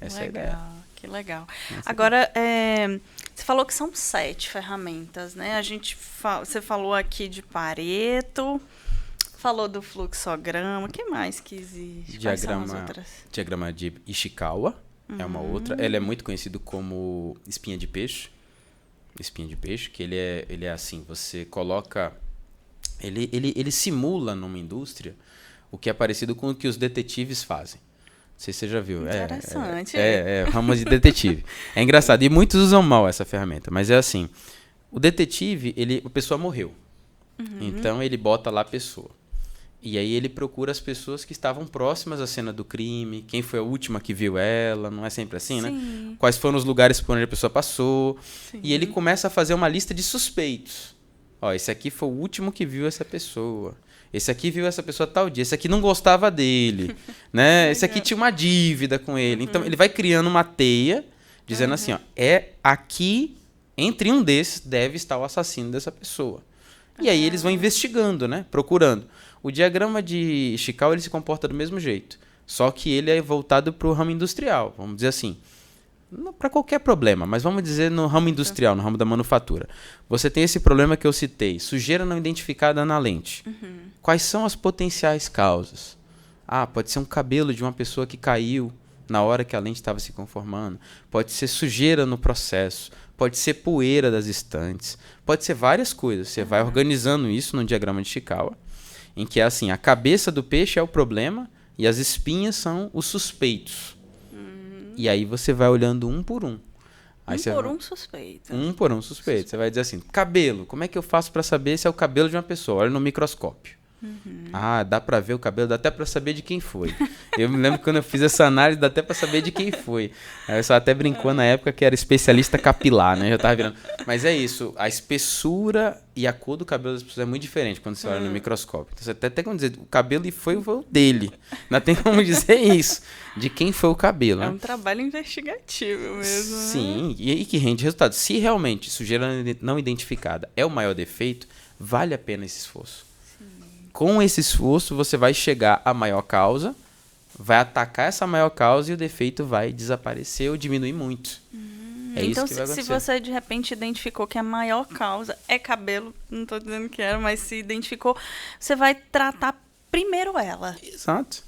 Speaker 2: Essa é a ideia.
Speaker 1: Que legal. Agora, você falou que são 7 ferramentas, né? Você falou aqui de Pareto, falou do fluxograma. O que mais que existe? Quais são as outras?
Speaker 2: Diagrama de Ishikawa é uma outra. Ela é muito conhecida como espinha de peixe. Espinha de peixe, que ele é assim, você coloca... Ele simula numa indústria o que é parecido com o que os detetives fazem. Não sei se você já viu.
Speaker 1: Interessante.
Speaker 2: Ramo de detetive. É engraçado. E muitos usam mal essa ferramenta. Mas é assim. O detetive, a pessoa morreu. Então, ele bota lá a pessoa. E aí, ele procura as pessoas que estavam próximas à cena do crime. Quem foi a última que viu ela. Não é sempre assim, né? Quais foram os lugares por onde a pessoa passou. Sim. E ele começa a fazer uma lista de suspeitos. Esse aqui foi o último que viu essa pessoa. Esse aqui viu essa pessoa tal dia. Esse aqui não gostava dele, né? Esse aqui tinha uma dívida com ele. Então, ele vai criando uma teia, dizendo assim, é aqui, entre um desses, deve estar o assassino dessa pessoa. E aí, eles vão investigando, né? Procurando. O diagrama de Ishikawa, ele se comporta do mesmo jeito. Só que ele é voltado para o ramo industrial, vamos dizer assim. Para qualquer problema, mas vamos dizer no ramo industrial, no ramo da manufatura. Você tem esse problema que eu citei, sujeira não identificada na lente. Quais são as potenciais causas? Pode ser um cabelo de uma pessoa que caiu na hora que a lente estava se conformando. Pode ser sujeira no processo. Pode ser poeira das estantes. Pode ser várias coisas. Você vai organizando isso no diagrama de Ishikawa, em que é assim, a cabeça do peixe é o problema e as espinhas são os suspeitos. E aí você vai olhando um por um. Aí
Speaker 1: um suspeito.
Speaker 2: Um por um suspeito. Você vai dizer assim, cabelo, como é que eu faço para saber se é o cabelo de uma pessoa? Olha no microscópio. Dá para ver o cabelo, dá até para saber de quem foi. Eu me lembro que quando eu fiz essa análise, dá até para saber de quem foi. Eu só até brincou na época que era especialista capilar, né? Já tava virando. Mas é isso, a espessura e a cor do cabelo das pessoas é muito diferente quando você olha no microscópio. Então, você até como dizer, o cabelo foi o dele. Não tem como dizer isso, de quem foi o cabelo.
Speaker 1: É um trabalho investigativo mesmo.
Speaker 2: Sim, e que rende resultado. Se realmente sujeira não identificada é o maior defeito, vale a pena esse esforço. Com esse esforço, você vai chegar à maior causa, vai atacar essa maior causa e o defeito vai desaparecer ou diminuir muito.
Speaker 1: Então,
Speaker 2: isso que vai acontecer.
Speaker 1: Se você de repente identificou que a maior causa é cabelo, não estou dizendo que era, mas se identificou, você vai tratar primeiro ela.
Speaker 2: Exato.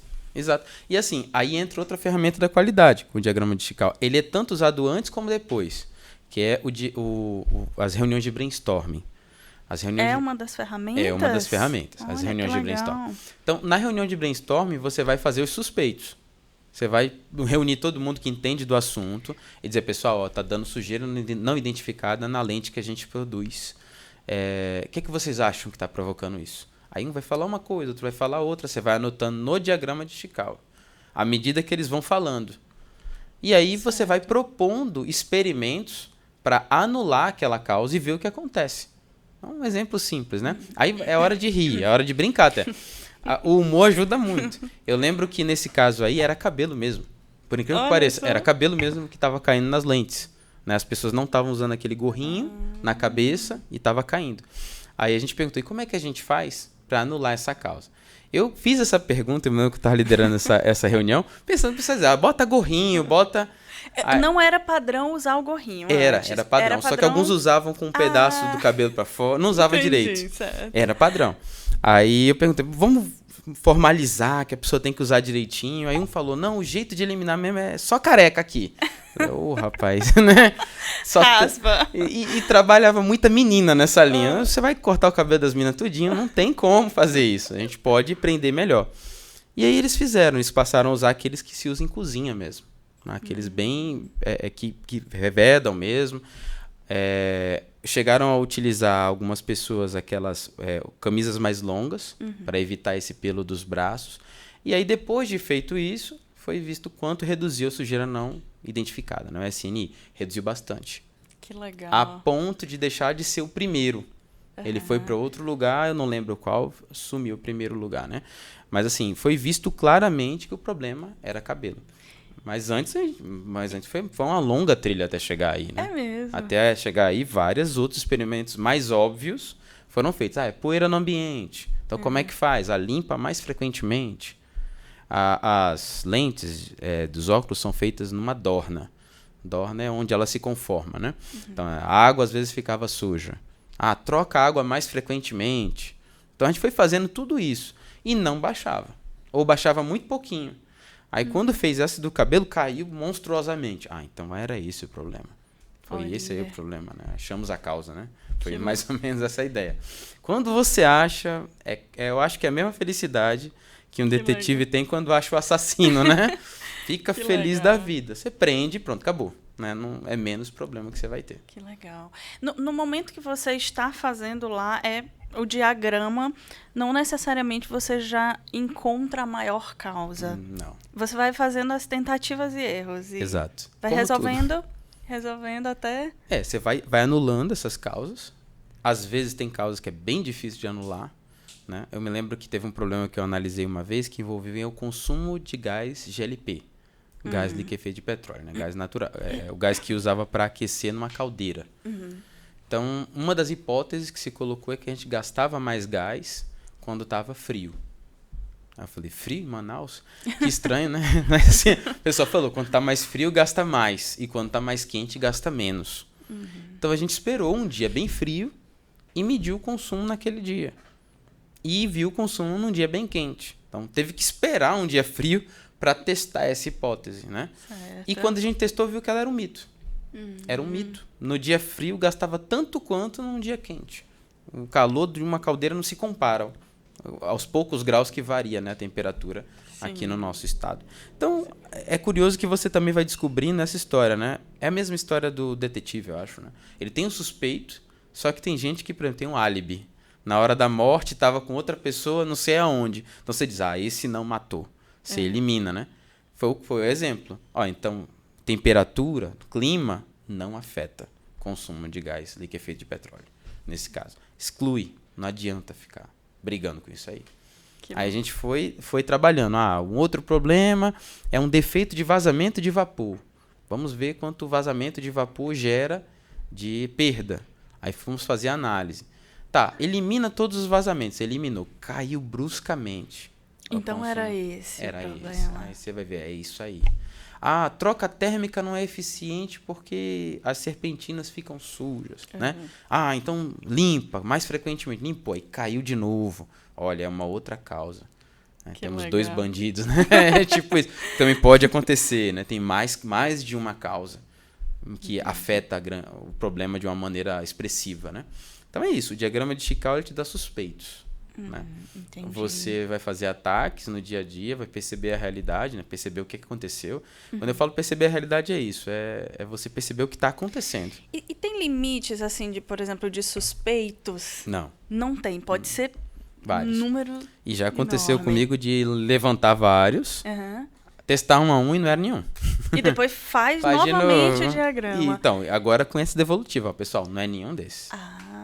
Speaker 2: E assim, aí entra outra ferramenta da qualidade, o diagrama de Ishikawa. Ele é tanto usado antes como depois, que é as reuniões de brainstorming.
Speaker 1: Uma das ferramentas?
Speaker 2: É uma das ferramentas, as reuniões de brainstorming. Então, na reunião de brainstorming, você vai fazer os suspeitos. Você vai reunir todo mundo que entende do assunto e dizer, pessoal, tá dando sujeira não identificada na lente que a gente produz. O que vocês acham que está provocando isso? Aí um vai falar uma coisa, outro vai falar outra. Você vai anotando no diagrama de Ishikawa, à medida que eles vão falando. E aí você vai propondo experimentos para anular aquela causa e ver o que acontece. Um exemplo simples, né? Aí é hora de rir, é hora de brincar até. O humor ajuda muito. Eu lembro que nesse caso aí era cabelo mesmo. Por incrível que pareça, era cabelo mesmo que estava caindo nas lentes. Né? As pessoas não estavam usando aquele gorrinho na cabeça e estava caindo. Aí a gente perguntou, e como é que a gente faz para anular essa causa? Eu fiz essa pergunta, eu lembro que eu estava liderando essa reunião, pensando para vocês, bota gorrinho, bota...
Speaker 1: Não era padrão usar o gorrinho.
Speaker 2: Era padrão. Só que alguns usavam com um pedaço do cabelo para fora, não usava direito.
Speaker 1: Certo.
Speaker 2: Era padrão. Aí eu perguntei, vamos formalizar que a pessoa tem que usar direitinho? Aí um falou, não, o jeito de eliminar mesmo é só careca aqui. Rapaz, né? E trabalhava muita menina nessa linha. Você vai cortar o cabelo das meninas tudinho, não tem como fazer isso. A gente pode prender melhor. E aí eles passaram a usar aqueles que se usam em cozinha mesmo. Aqueles bem que revedam mesmo. Chegaram a utilizar algumas pessoas aquelas camisas mais longas para evitar esse pelo dos braços. E aí, depois de feito isso, foi visto quanto reduziu a sujeira não identificada, né? O SNI reduziu bastante.
Speaker 1: Que legal.
Speaker 2: A ponto de deixar de ser o primeiro. Ele foi para outro lugar, eu não lembro qual, sumiu o primeiro lugar, né? Mas assim, foi visto claramente que o problema era cabelo. Mas antes foi uma longa trilha até chegar aí, né?
Speaker 1: É mesmo.
Speaker 2: Até chegar aí, vários outros experimentos mais óbvios foram feitos. É poeira no ambiente. Então, como é que faz? Limpa mais frequentemente. As lentes dos óculos são feitas numa dorna. Dorna é onde ela se conforma, né? Então, a água às vezes ficava suja. Troca a água mais frequentemente. Então, a gente foi fazendo tudo isso. E não baixava. Ou baixava muito pouquinho. Aí, quando fez essa do cabelo, caiu monstruosamente. Então era esse o problema. Foi esse aí o problema, né? Achamos a causa, né? Foi mais ou menos essa a ideia. Quando você acha... eu acho que é a mesma felicidade que um detetive tem quando acha o assassino, né? Fica feliz da vida. Você prende e pronto, acabou. Né? Não, é menos problema que você vai ter.
Speaker 1: Que legal. No momento que você está fazendo lá, o diagrama, não necessariamente você já encontra a maior causa.
Speaker 2: Não.
Speaker 1: Você vai fazendo as tentativas e erros. E
Speaker 2: exato.
Speaker 1: Vai resolvendo até...
Speaker 2: Você vai anulando essas causas. Às vezes tem causas que é bem difícil de anular. Né? Eu me lembro que teve um problema que eu analisei uma vez que envolvia o consumo de gás GLP. Gás liquefeito de petróleo, né? Gás natural. O gás que usava para aquecer numa caldeira. Então, uma das hipóteses que se colocou é que a gente gastava mais gás quando estava frio. Aí eu falei, frio em Manaus? Que estranho, né? Mas, assim, o pessoal falou, quando está mais frio, gasta mais. E quando está mais quente, gasta menos. Então, a gente esperou um dia bem frio e mediu o consumo naquele dia. E viu o consumo num dia bem quente. Então, teve que esperar um dia frio para testar essa hipótese, né?
Speaker 1: Certo.
Speaker 2: E quando a gente testou, viu que ela era um mito. Era um mito. No dia frio, gastava tanto quanto num dia quente. O calor de uma caldeira não se compara aos poucos graus que varia, né, a temperatura aqui no nosso estado. Então, é curioso que você também vai descobrindo essa história, né? É a mesma história do detetive, eu acho, né? Ele tem um suspeito, só que tem gente que, por exemplo, tem um álibi. Na hora da morte, estava com outra pessoa, não sei aonde. Então, você diz, esse não matou. Você elimina, né? Foi o exemplo. Então, temperatura, clima, não afeta o consumo de gás liquefeito de petróleo. Nesse caso. Exclui. Não adianta ficar brigando com isso aí. Aí a gente foi trabalhando. Um outro problema é um defeito de vazamento de vapor. Vamos ver quanto o vazamento de vapor gera de perda. Aí fomos fazer a análise. Elimina todos os vazamentos. Eliminou. Caiu bruscamente.
Speaker 1: Então era esse o problema.
Speaker 2: Esse. Aí você vai ver, é isso aí. A troca térmica não é eficiente porque as serpentinas ficam sujas, né? Então limpa mais frequentemente. Limpou, aí caiu de novo. Olha, é uma outra causa. Né? Temos legal. 2 bandidos, né? Tipo isso. Também pode acontecer, né? Tem mais de uma causa que afeta o problema de uma maneira expressiva, né? Então é isso, o diagrama de Chicago ele te dá suspeitos. Né? Você vai fazer ataques no dia a dia, vai perceber a realidade, né? Perceber o que aconteceu. Quando eu falo perceber a realidade é isso, é você perceber o que está acontecendo.
Speaker 1: E tem limites, assim, por exemplo, de suspeitos?
Speaker 2: Não.
Speaker 1: Não tem, pode ser
Speaker 2: vários.
Speaker 1: Número
Speaker 2: E já aconteceu
Speaker 1: enorme.
Speaker 2: Comigo de levantar vários, testar um a um e não era nenhum.
Speaker 1: E depois faz novamente o diagrama.
Speaker 2: Então, agora com esse devolutivo, pessoal, não é nenhum desses.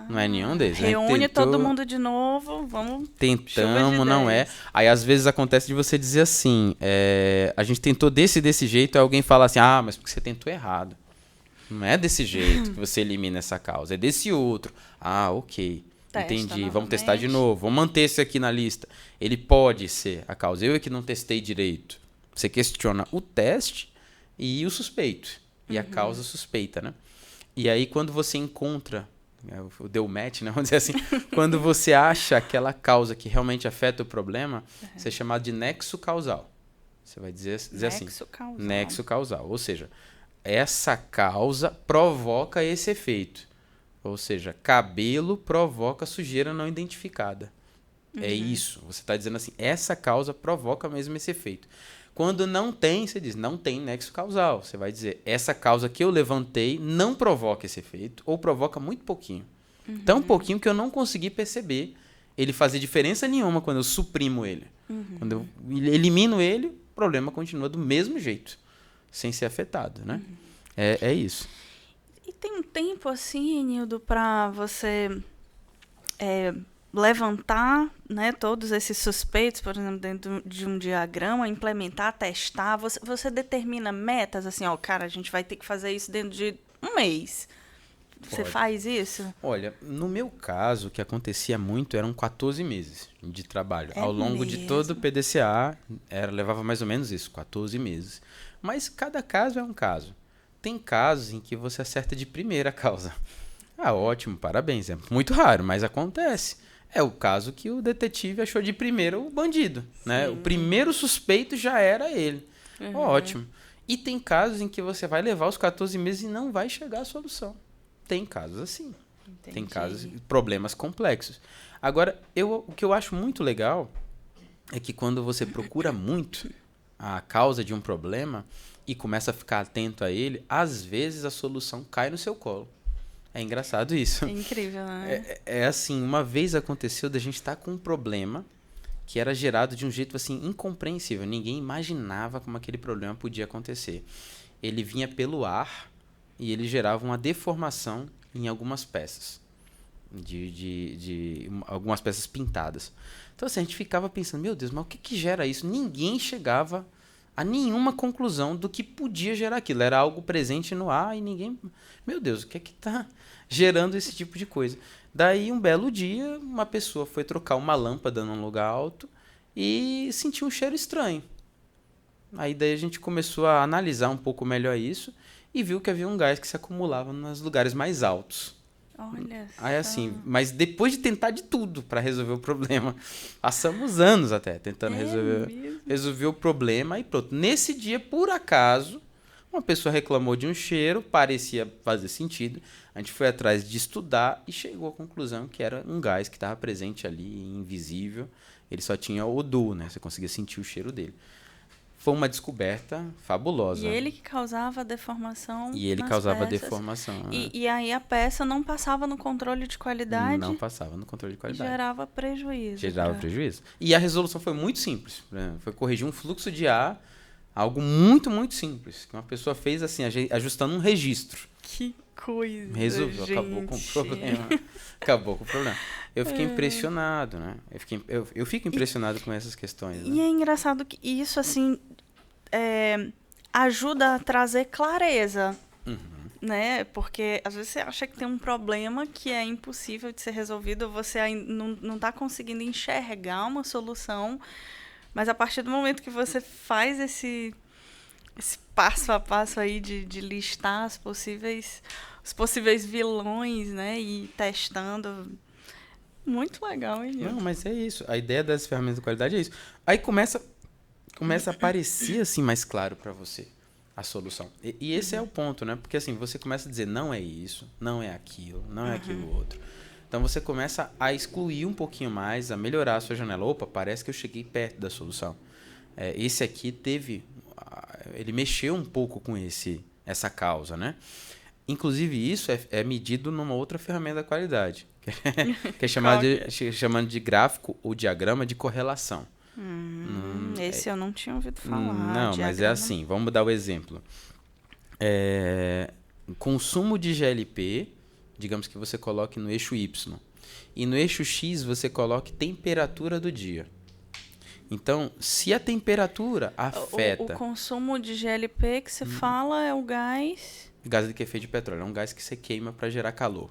Speaker 2: Não é nenhum desses.
Speaker 1: Reúne todo mundo de novo, vamos...
Speaker 2: Tentamos, não é. Aí, às vezes, acontece de você dizer assim, a gente tentou desse jeito, aí alguém fala assim, mas porque você tentou errado. Não é desse jeito que você elimina essa causa, é desse outro. Ok, entendi, novamente. Vamos testar de novo, vamos manter esse aqui na lista. Ele pode ser a causa, eu é que não testei direito. Você questiona o teste e o suspeito, e a causa suspeita, né? E aí, quando você encontra... deu match, né? Vamos dizer assim. Quando você acha aquela causa que realmente afeta o problema, isso é chamado de nexo causal. Você vai dizer assim. Nexo causal. Ou seja, essa causa provoca esse efeito. Ou seja, cabelo provoca sujeira não identificada. É isso. Você está dizendo assim, essa causa provoca mesmo esse efeito. Quando não tem, você diz, não tem nexo causal. Você vai dizer, essa causa que eu levantei não provoca esse efeito, ou provoca muito pouquinho. Tão pouquinho que eu não consegui perceber ele fazer diferença nenhuma quando eu suprimo ele. Quando eu elimino ele, o problema continua do mesmo jeito, sem ser afetado, né? É isso.
Speaker 1: E tem um tempo assim, Nildo, para você levantar, né, todos esses suspeitos, por exemplo, dentro de um diagrama, implementar, testar. Você determina metas, assim, ó, cara, a gente vai ter que fazer isso dentro de um mês. Você faz isso?
Speaker 2: Olha, no meu caso, o que acontecia muito eram 14 meses de trabalho. Ao longo de todo o PDCA, levava mais ou menos isso, 14 meses. Mas cada caso é um caso. Tem casos em que você acerta de primeira a causa. Ah, ótimo, parabéns. É muito raro, mas acontece. É o caso que o detetive achou de primeira o bandido, né? O primeiro suspeito já era ele. Ótimo. E tem casos em que você vai levar os 14 meses e não vai chegar à solução. Tem casos assim.
Speaker 1: Entendi.
Speaker 2: Tem casos, problemas complexos. Agora, o que eu acho muito legal é que quando você procura muito a causa de um problema e começa a ficar atento a ele, às vezes a solução cai no seu colo. É engraçado isso.
Speaker 1: É incrível, né?
Speaker 2: É assim, uma vez aconteceu da gente estar com um problema que era gerado de um jeito assim incompreensível. Ninguém imaginava como aquele problema podia acontecer. Ele vinha pelo ar e ele gerava uma deformação em algumas peças. De algumas peças pintadas. Então assim, a gente ficava pensando, meu Deus, mas o que gera isso? Ninguém chegava a nenhuma conclusão do que podia gerar aquilo. Era algo presente no ar e ninguém... Meu Deus, o que é que está gerando esse tipo de coisa? Daí, um belo dia, uma pessoa foi trocar uma lâmpada num lugar alto e sentiu um cheiro estranho. Aí daí a gente começou a analisar um pouco melhor isso e viu que havia um gás que se acumulava nos lugares mais altos.
Speaker 1: Olha
Speaker 2: Aí
Speaker 1: só.
Speaker 2: assim, mas depois de tentar de tudo para resolver o problema, passamos anos até tentando resolver o problema e pronto. Nesse dia, por acaso, uma pessoa reclamou de um cheiro, parecia fazer sentido. A gente foi atrás de estudar e chegou à conclusão que era um gás que estava presente ali, invisível. Ele só tinha odor, né? Você conseguia sentir o cheiro dele. Foi uma descoberta fabulosa.
Speaker 1: E ele que causava a deformação.
Speaker 2: E ele causava deformação.
Speaker 1: E aí a peça não passava no controle de qualidade.
Speaker 2: Não passava no controle de qualidade.
Speaker 1: E gerava prejuízo.
Speaker 2: Gerava prejuízo. E a resolução foi muito simples. Né? Foi corrigir um fluxo de ar, algo muito, muito simples. Que uma pessoa fez assim, ajustando um registro.
Speaker 1: Que coisa,
Speaker 2: resolveu,
Speaker 1: gente.
Speaker 2: acabou com o problema. Acabou com o problema. Eu fiquei impressionado, né? Eu fico impressionado com essas questões.
Speaker 1: E
Speaker 2: né?
Speaker 1: é engraçado que isso, assim, ajuda a trazer clareza, né? Porque às vezes você acha que tem um problema que é impossível de ser resolvido, você não está conseguindo enxergar uma solução, mas a partir do momento que você faz esse passo a passo aí de listar os possíveis vilões, né? E testando. Muito legal, hein?
Speaker 2: Não, mas é isso. A ideia das ferramentas de qualidade é isso. Aí começa a aparecer assim mais claro para você a solução. E esse é o ponto, né? Porque assim, você começa a dizer não é isso, não é aquilo, não é aquilo outro. Então você começa a excluir um pouquinho mais, a melhorar a sua janela. Opa, parece que eu cheguei perto da solução. Esse aqui ele mexeu um pouco com essa causa, né? Inclusive isso é medido numa outra ferramenta da qualidade, que é chamado de gráfico ou diagrama de correlação.
Speaker 1: Esse eu não tinha ouvido falar.
Speaker 2: Não, mas é assim, vamos dar o exemplo. Consumo de GLP, digamos que você coloque no eixo Y, e no eixo X você coloque temperatura do dia. Então, se a temperatura afeta...
Speaker 1: O consumo de GLP que você fala é o gás...
Speaker 2: Gás de efeito de petróleo. É um gás que você queima para gerar calor.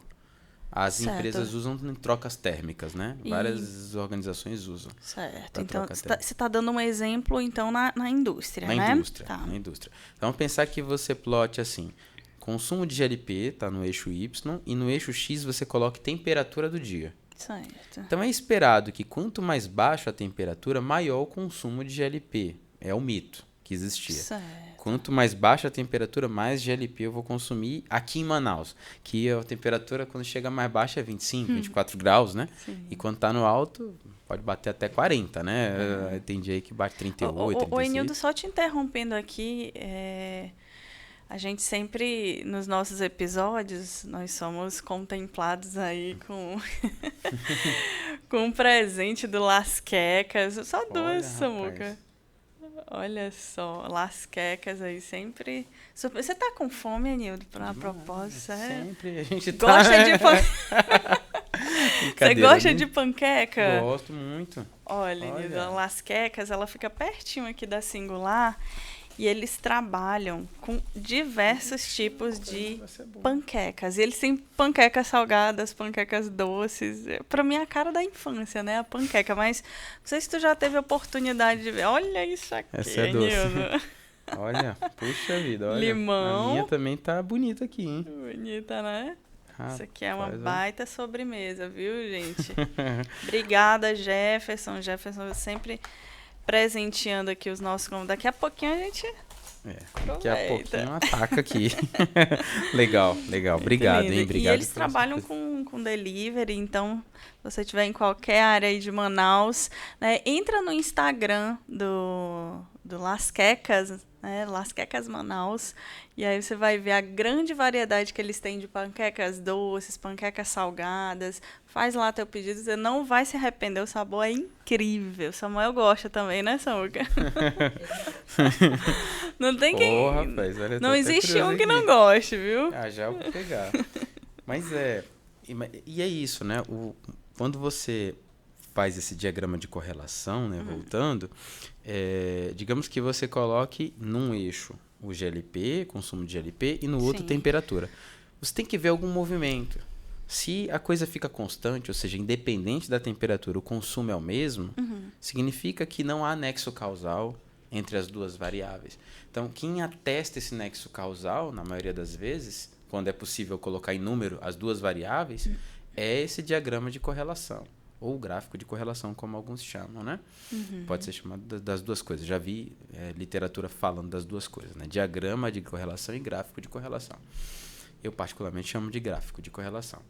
Speaker 2: As empresas usam em trocas térmicas, né? Várias organizações usam.
Speaker 1: Certo. Então, você está dando um exemplo, então, na indústria, né?
Speaker 2: Na indústria. Então, vamos pensar que você plote assim. Consumo de GLP está no eixo Y e no eixo X você coloque temperatura do dia.
Speaker 1: Certo.
Speaker 2: Então, é esperado que quanto mais baixa a temperatura, maior o consumo de GLP. É o mito que existia.
Speaker 1: Certo.
Speaker 2: Quanto mais baixa a temperatura, mais GLP eu vou consumir aqui em Manaus. Que a temperatura, quando chega mais baixa, é 25, 24 graus, né?
Speaker 1: Sim.
Speaker 2: E quando está no alto, pode bater até 40, né? Tem dia aí que bate 38, 36.
Speaker 1: Ô, Enildo, só te interrompendo aqui, a gente sempre, nos nossos episódios, nós somos contemplados aí Com um presente do Las Quecas. Só duas,
Speaker 2: Olha,
Speaker 1: Samuca.
Speaker 2: rapaz.
Speaker 1: Olha só, Las Quecas aí sempre. Você tá com fome, Anildo, pra propósito? Sério?
Speaker 2: Sempre a gente tá...
Speaker 1: Gosta de panqueca? Você
Speaker 2: Brincadeira,
Speaker 1: gosta
Speaker 2: né?
Speaker 1: de panqueca?
Speaker 2: Gosto muito.
Speaker 1: Olha,
Speaker 2: Olha.
Speaker 1: Anildo, a Las Quecas, ela fica pertinho aqui da Singular e eles trabalham com diversos tipos de
Speaker 2: Vai ser bom.
Speaker 1: panquecas. E eles têm panquecas salgadas, panquecas doces. Pra mim é a cara da infância, né? A panqueca. Mas não sei se tu já teve a oportunidade de ver. Olha isso aqui,
Speaker 2: Essa é doce.
Speaker 1: Anildo.
Speaker 2: Olha, puxa vida, olha.
Speaker 1: Limão.
Speaker 2: A minha também tá bonita aqui, hein?
Speaker 1: Bonita, né? Isso aqui é uma
Speaker 2: Rapaz, ó.
Speaker 1: baita sobremesa, viu, gente? Obrigada, Jefferson. Jefferson sempre presenteando aqui os nossos convidados. Daqui a pouquinho a gente
Speaker 2: Daqui a
Speaker 1: aproveita.
Speaker 2: pouquinho ataca aqui. Legal, legal. Obrigado,
Speaker 1: Lindo.
Speaker 2: hein? Obrigado.
Speaker 1: E eles trabalham com delivery, então, se você estiver em qualquer área aí de Manaus, né, entra no Instagram do Las Quecas, né, Las Quecas Manaus, e aí você vai ver a grande variedade que eles têm de panquecas doces, panquecas salgadas. Faz lá teu pedido, você não vai se arrepender, o sabor é incrível. Samuel gosta também, né, Samuca? Não tem quem...
Speaker 2: Pô, rapaz, olha, tô
Speaker 1: Não
Speaker 2: até
Speaker 1: existe
Speaker 2: curioso
Speaker 1: um que
Speaker 2: aqui.
Speaker 1: não goste, viu?
Speaker 2: Ah, já eu vou pegar. Mas e é isso, né? Quando você faz esse diagrama de correlação, né? Voltando, digamos que você coloque num eixo o GLP, consumo de GLP, e no outro
Speaker 1: Sim.
Speaker 2: temperatura. Você tem que ver algum movimento. Se a coisa fica constante, ou seja, independente da temperatura, o consumo é o mesmo, significa que não há nexo causal entre as duas variáveis. Então, quem atesta esse nexo causal, na maioria das vezes, quando é possível colocar em número as duas variáveis, é esse diagrama de correlação, ou gráfico de correlação, como alguns chamam, né? Pode ser chamado das duas coisas. Já vi literatura falando das duas coisas, né? Diagrama de correlação e gráfico de correlação. Eu, particularmente, chamo de gráfico de correlação.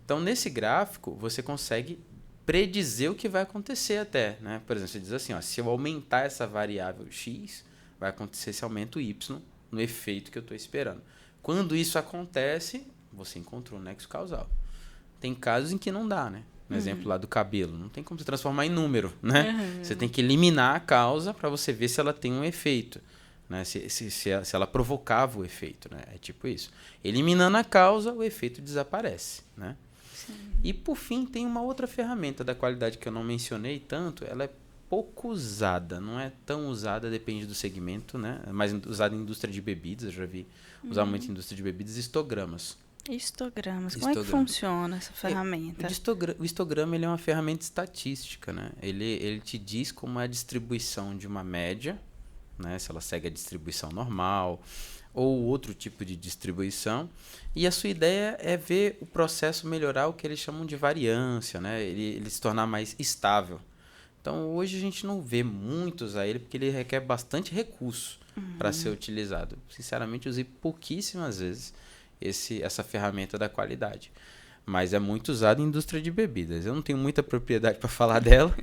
Speaker 2: Então, nesse gráfico, você consegue predizer o que vai acontecer até, né? Por exemplo, você diz assim, ó, se eu aumentar essa variável x, vai acontecer esse aumento y no efeito que eu estou esperando. Quando isso acontece, você encontrou o nexo causal. Tem casos em que não dá, né? No exemplo lá do cabelo, não tem como você transformar em número, né? Você tem que eliminar a causa para você ver se ela tem um efeito. Né? Se ela provocava o efeito, né? É tipo isso. Eliminando a causa, o efeito desaparece, né? E por fim, tem uma outra ferramenta da qualidade que eu não mencionei tanto. Ela é pouco usada, não é tão usada, depende do segmento, né? Mas usada em indústria de bebidas, eu já vi usar muito em indústria de bebidas, histogramas.
Speaker 1: Histogramas. Como é que funciona essa ferramenta?
Speaker 2: O histograma ele é uma ferramenta estatística, né? Ele te diz como é a distribuição de uma média, né? Se ela segue a distribuição normal ou outro tipo de distribuição. E a sua ideia é ver o processo melhorar o que eles chamam de variância, né? Ele se tornar mais estável. Então, hoje a gente não vê muito usar ele porque ele requer bastante recurso para ser utilizado. Sinceramente, usei pouquíssimas vezes essa ferramenta da qualidade. Mas é muito usado em indústria de bebidas. Eu não tenho muita propriedade para falar dela,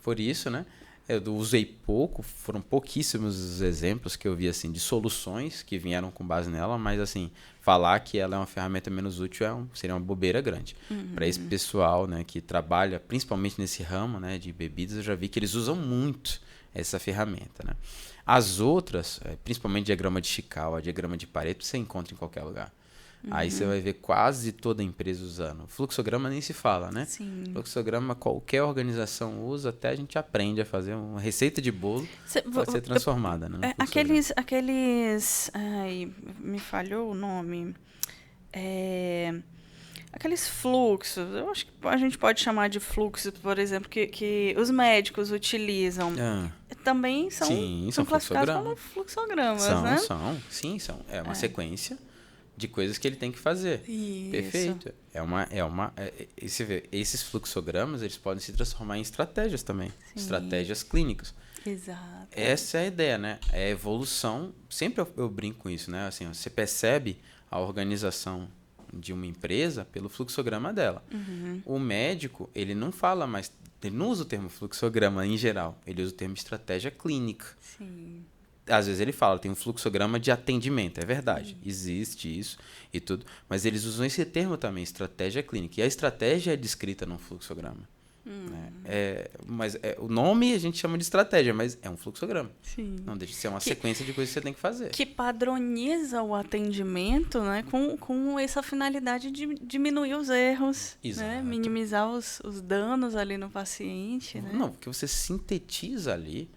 Speaker 2: por isso, né? Eu usei pouco, foram pouquíssimos os exemplos que eu vi assim, de soluções que vieram com base nela, mas assim, falar que ela é uma ferramenta menos útil seria uma bobeira grande. Para esse pessoal, né, que trabalha principalmente nesse ramo, né, de bebidas, eu já vi que eles usam muito essa ferramenta. Né? As outras, principalmente diagrama de Chicago, diagrama de Pareto, você encontra em qualquer lugar. Aí você vai ver quase toda empresa usando. Fluxograma nem se fala, né?
Speaker 1: Sim.
Speaker 2: Fluxograma qualquer organização usa, até a gente aprende a fazer uma receita de bolo pode ser transformada, né?
Speaker 1: Ai, me falhou o nome. Aqueles fluxos, eu acho que a gente pode chamar de fluxo, por exemplo, que os médicos utilizam. Também são classificados como fluxogramas, né?
Speaker 2: São. É uma sequência de coisas que ele tem que fazer.
Speaker 1: Isso.
Speaker 2: Perfeito. Esses fluxogramas, eles podem se transformar em estratégias também. Sim. Estratégias clínicas.
Speaker 1: Exato.
Speaker 2: Essa é a ideia, né? É a evolução. Sempre eu brinco com isso, né? Assim, você percebe a organização de uma empresa pelo fluxograma dela. O médico, ele não fala mais, ele não usa o termo fluxograma em geral, ele usa o termo estratégia clínica.
Speaker 1: Sim.
Speaker 2: Às vezes ele fala, tem um fluxograma de atendimento, é verdade, existe isso e tudo, mas eles usam esse termo também, estratégia clínica, e a estratégia é descrita num fluxograma. Né? Mas o nome a gente chama de estratégia, mas é um fluxograma.
Speaker 1: Sim.
Speaker 2: Não deixa de ser uma sequência de coisas que você tem que fazer.
Speaker 1: Que padroniza o atendimento, né, com essa finalidade de diminuir os erros, né, minimizar os danos ali no paciente. Né?
Speaker 2: Não, porque você sintetiza ali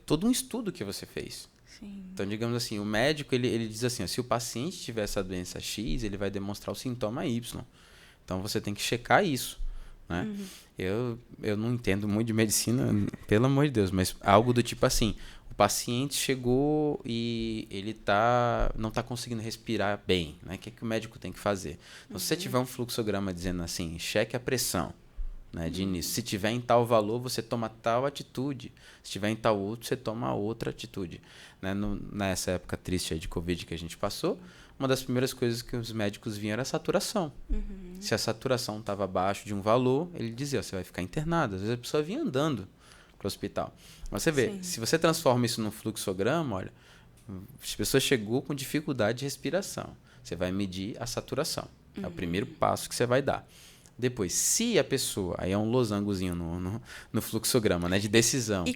Speaker 2: todo um estudo que você fez.
Speaker 1: Sim.
Speaker 2: Então, digamos assim, o médico ele diz assim, ó, se o paciente tiver essa doença X, ele vai demonstrar o sintoma Y. Então, você tem que checar isso. Né? Eu não entendo muito de medicina, pelo amor de Deus, mas algo do tipo assim, o paciente chegou e ele não está conseguindo respirar bem, né? O que o médico tem que fazer? Então, se você tiver um fluxograma dizendo assim, cheque a pressão, né, de início, se tiver em tal valor, você toma tal atitude, se tiver em tal outro, você toma outra atitude. Né? Nessa época triste aí de Covid que a gente passou, uma das primeiras coisas que os médicos viam era a saturação. Se a saturação estava abaixo de um valor, ele dizia, você vai ficar internado. Às vezes a pessoa vinha andando para o hospital. Mas você vê, se você transforma isso num fluxograma, olha, as pessoas chegou com dificuldade de respiração. Você vai medir a saturação. É o primeiro passo que você vai dar. Depois, se a pessoa, aí é um losangozinho no fluxograma, né, de decisão.
Speaker 1: E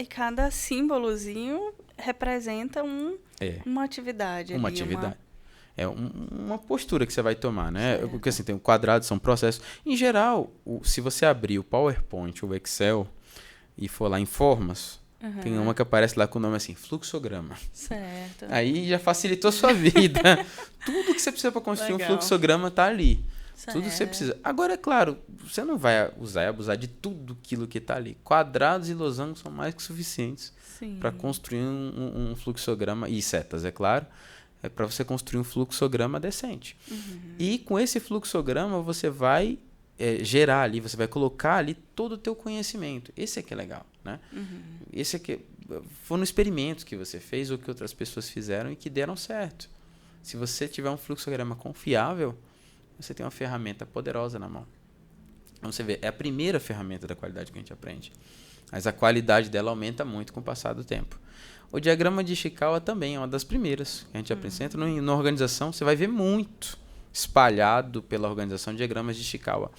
Speaker 1: cada símbolozinho representa uma atividade.
Speaker 2: Uma atividade. É uma postura que você vai tomar, né? Certo. Porque assim, tem um quadrado, são processos. Em geral, se você abrir o PowerPoint ou o Excel e for lá em formas, tem uma que aparece lá com o nome assim, fluxograma.
Speaker 1: Certo.
Speaker 2: Aí já facilitou a sua vida. Tudo que você precisa para construir um fluxograma está ali. Certo. Tudo que você precisa. Agora, é claro, você não vai usar e abusar de tudo aquilo que está ali. Quadrados e losangos são mais que suficientes para construir um fluxograma, e setas, é claro, para você construir um fluxograma decente. E com esse fluxograma você vai gerar ali, você vai colocar ali todo o teu conhecimento. Esse é que é legal, né? Esse é que foram experimentos que você fez ou que outras pessoas fizeram e que deram certo. Se você tiver um fluxograma confiável, você tem uma ferramenta poderosa na mão. Então, você vê, é a primeira ferramenta da qualidade que a gente aprende. Mas a qualidade dela aumenta muito com o passar do tempo. O diagrama de Ishikawa também é uma das primeiras que a gente aprende. Você entra na organização, você vai ver muito espalhado pela organização diagramas de Ishikawa.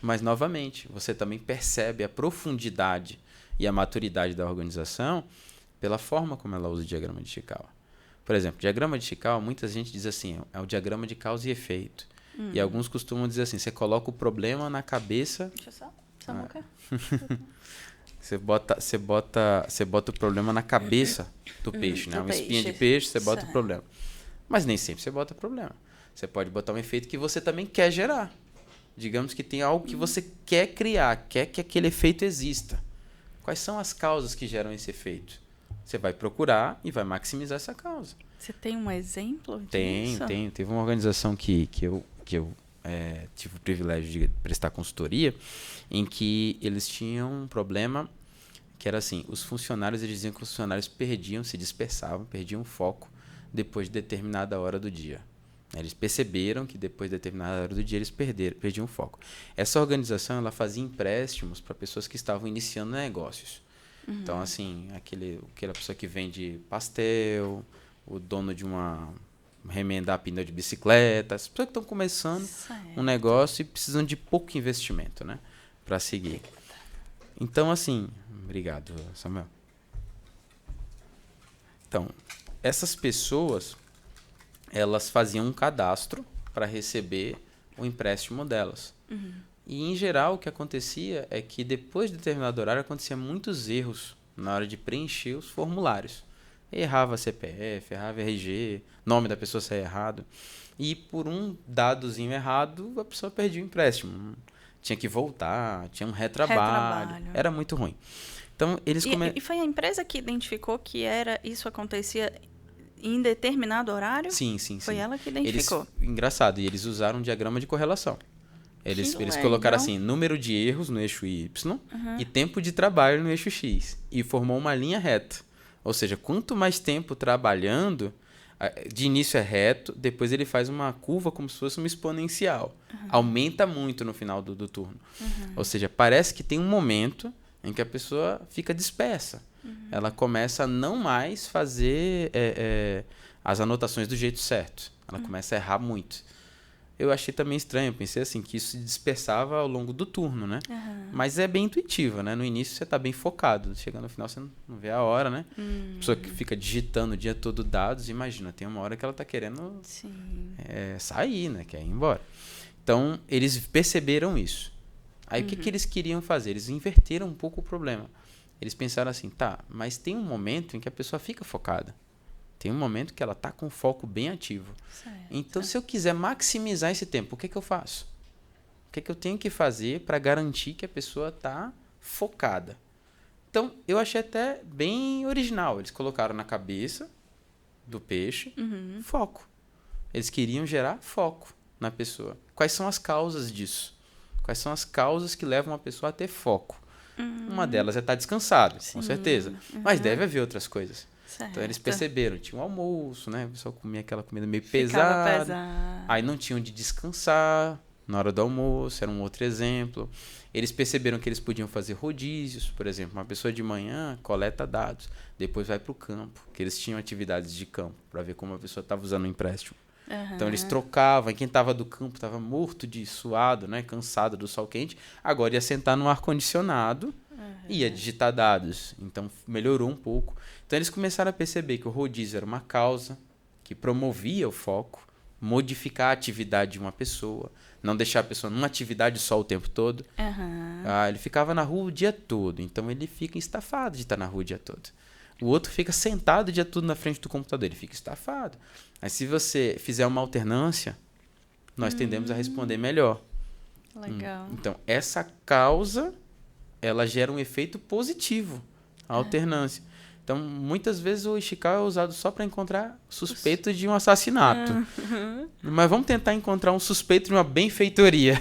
Speaker 2: Mas, novamente, você também percebe a profundidade e a maturidade da organização pela forma como ela usa o diagrama de Ishikawa. Por exemplo, diagrama de Ishikawa, muita gente diz assim, é o diagrama de causa e efeito. E alguns costumam dizer assim, você coloca o problema na cabeça...
Speaker 1: Deixa eu só boca.
Speaker 2: Você bota o problema na cabeça do peixe, né? Uma espinha de peixe, você bota o problema. Mas nem sempre você bota o problema. Você pode botar um efeito que você também quer gerar. Digamos que tem algo que você quer criar, quer que aquele efeito exista. Quais são as causas que geram esse efeito? Você vai procurar e vai maximizar essa causa.
Speaker 1: Você tem um exemplo disso?
Speaker 2: Tenho. Teve uma organização que eu tive o privilégio de prestar consultoria, em que eles tinham um problema que era assim, os funcionários, eles diziam que os funcionários se dispersavam, perdiam foco depois de determinada hora do dia. Eles perceberam que depois de determinada hora do dia eles perdiam foco. Essa organização, ela fazia empréstimos para pessoas que estavam iniciando negócios. Então, assim, aquela pessoa que vende pastel, o dono de remendar pneu de bicicleta, as pessoas que estão começando um negócio e precisam de pouco investimento, né, para seguir. Então, assim, obrigado, Samuel. Então, essas pessoas, elas faziam um cadastro para receber o empréstimo delas. E, em geral, o que acontecia é que depois de determinado horário acontecia muitos erros na hora de preencher os formulários. Errava CPF, errava RG, nome da pessoa saía errado. E por um dadozinho errado, a pessoa perdia o empréstimo. Tinha que voltar, tinha um retrabalho. Era muito ruim. Então,
Speaker 1: E foi a empresa que identificou que isso acontecia em determinado horário?
Speaker 2: Sim.
Speaker 1: Foi ela que identificou.
Speaker 2: Engraçado, e eles usaram um diagrama de correlação. Eles colocaram assim, número de erros no eixo Y e tempo de trabalho no eixo X. E formou uma linha reta. Ou seja, quanto mais tempo trabalhando, de início é reto, depois ele faz uma curva como se fosse uma exponencial. Aumenta muito no final do turno. Ou seja, parece que tem um momento em que a pessoa fica dispersa. Ela começa a não mais fazer as anotações do jeito certo. Ela começa a errar muito. eu achei também estranho. Eu pensei assim, que isso se dispersava ao longo do turno, né? Mas é bem intuitivo, né? No início você tá bem focado. Chegando no final você não vê a hora, né? A pessoa que fica digitando o dia todo dados, imagina, tem uma hora que ela tá querendo sair, né? Quer ir embora. Então, eles perceberam isso. Aí, o que eles queriam fazer? Eles inverteram um pouco o problema. Eles pensaram assim, tá, mas tem um momento em que a pessoa fica focada. Tem um momento que ela está com o foco bem ativo. Então, se eu quiser maximizar esse tempo, o que eu faço? O que eu tenho que fazer para garantir que a pessoa está focada? Então, eu achei até bem original. Eles colocaram na cabeça do peixe foco. Eles queriam gerar foco na pessoa. Quais são as causas disso? Quais são as causas que levam a pessoa a ter foco? Uma delas é estar descansado, com certeza. Mas deve haver outras coisas.
Speaker 1: Certo.
Speaker 2: Então eles perceberam, tinha um almoço, né? O pessoal comia aquela comida meio pesada. Aí não tinham de descansar na hora do almoço, era um outro exemplo. Eles perceberam que eles podiam fazer rodízios, por exemplo, uma pessoa de manhã coleta dados, depois vai para o campo, que eles tinham atividades de campo, para ver como a pessoa estava usando o empréstimo. Então eles trocavam, e quem estava do campo estava morto de suado, né? Cansado do sol quente, agora ia sentar no ar-condicionado e ia digitar dados. Então melhorou um pouco. Então eles começaram a perceber que o rodízio era uma causa que promovia o foco, modificar a atividade de uma pessoa, não deixar a pessoa numa atividade só o tempo todo. Ele ficava na rua o dia todo, então ele fica estafado de estar na rua o dia todo. O outro fica sentado o dia todo na frente do computador, ele fica estafado. Mas se você fizer uma alternância, nós tendemos a responder melhor.
Speaker 1: Legal.
Speaker 2: Então, essa causa, ela gera um efeito positivo, a alternância. Então, muitas vezes o Ishikawa é usado só para encontrar suspeito de um assassinato. Mas vamos tentar encontrar um suspeito de uma benfeitoria.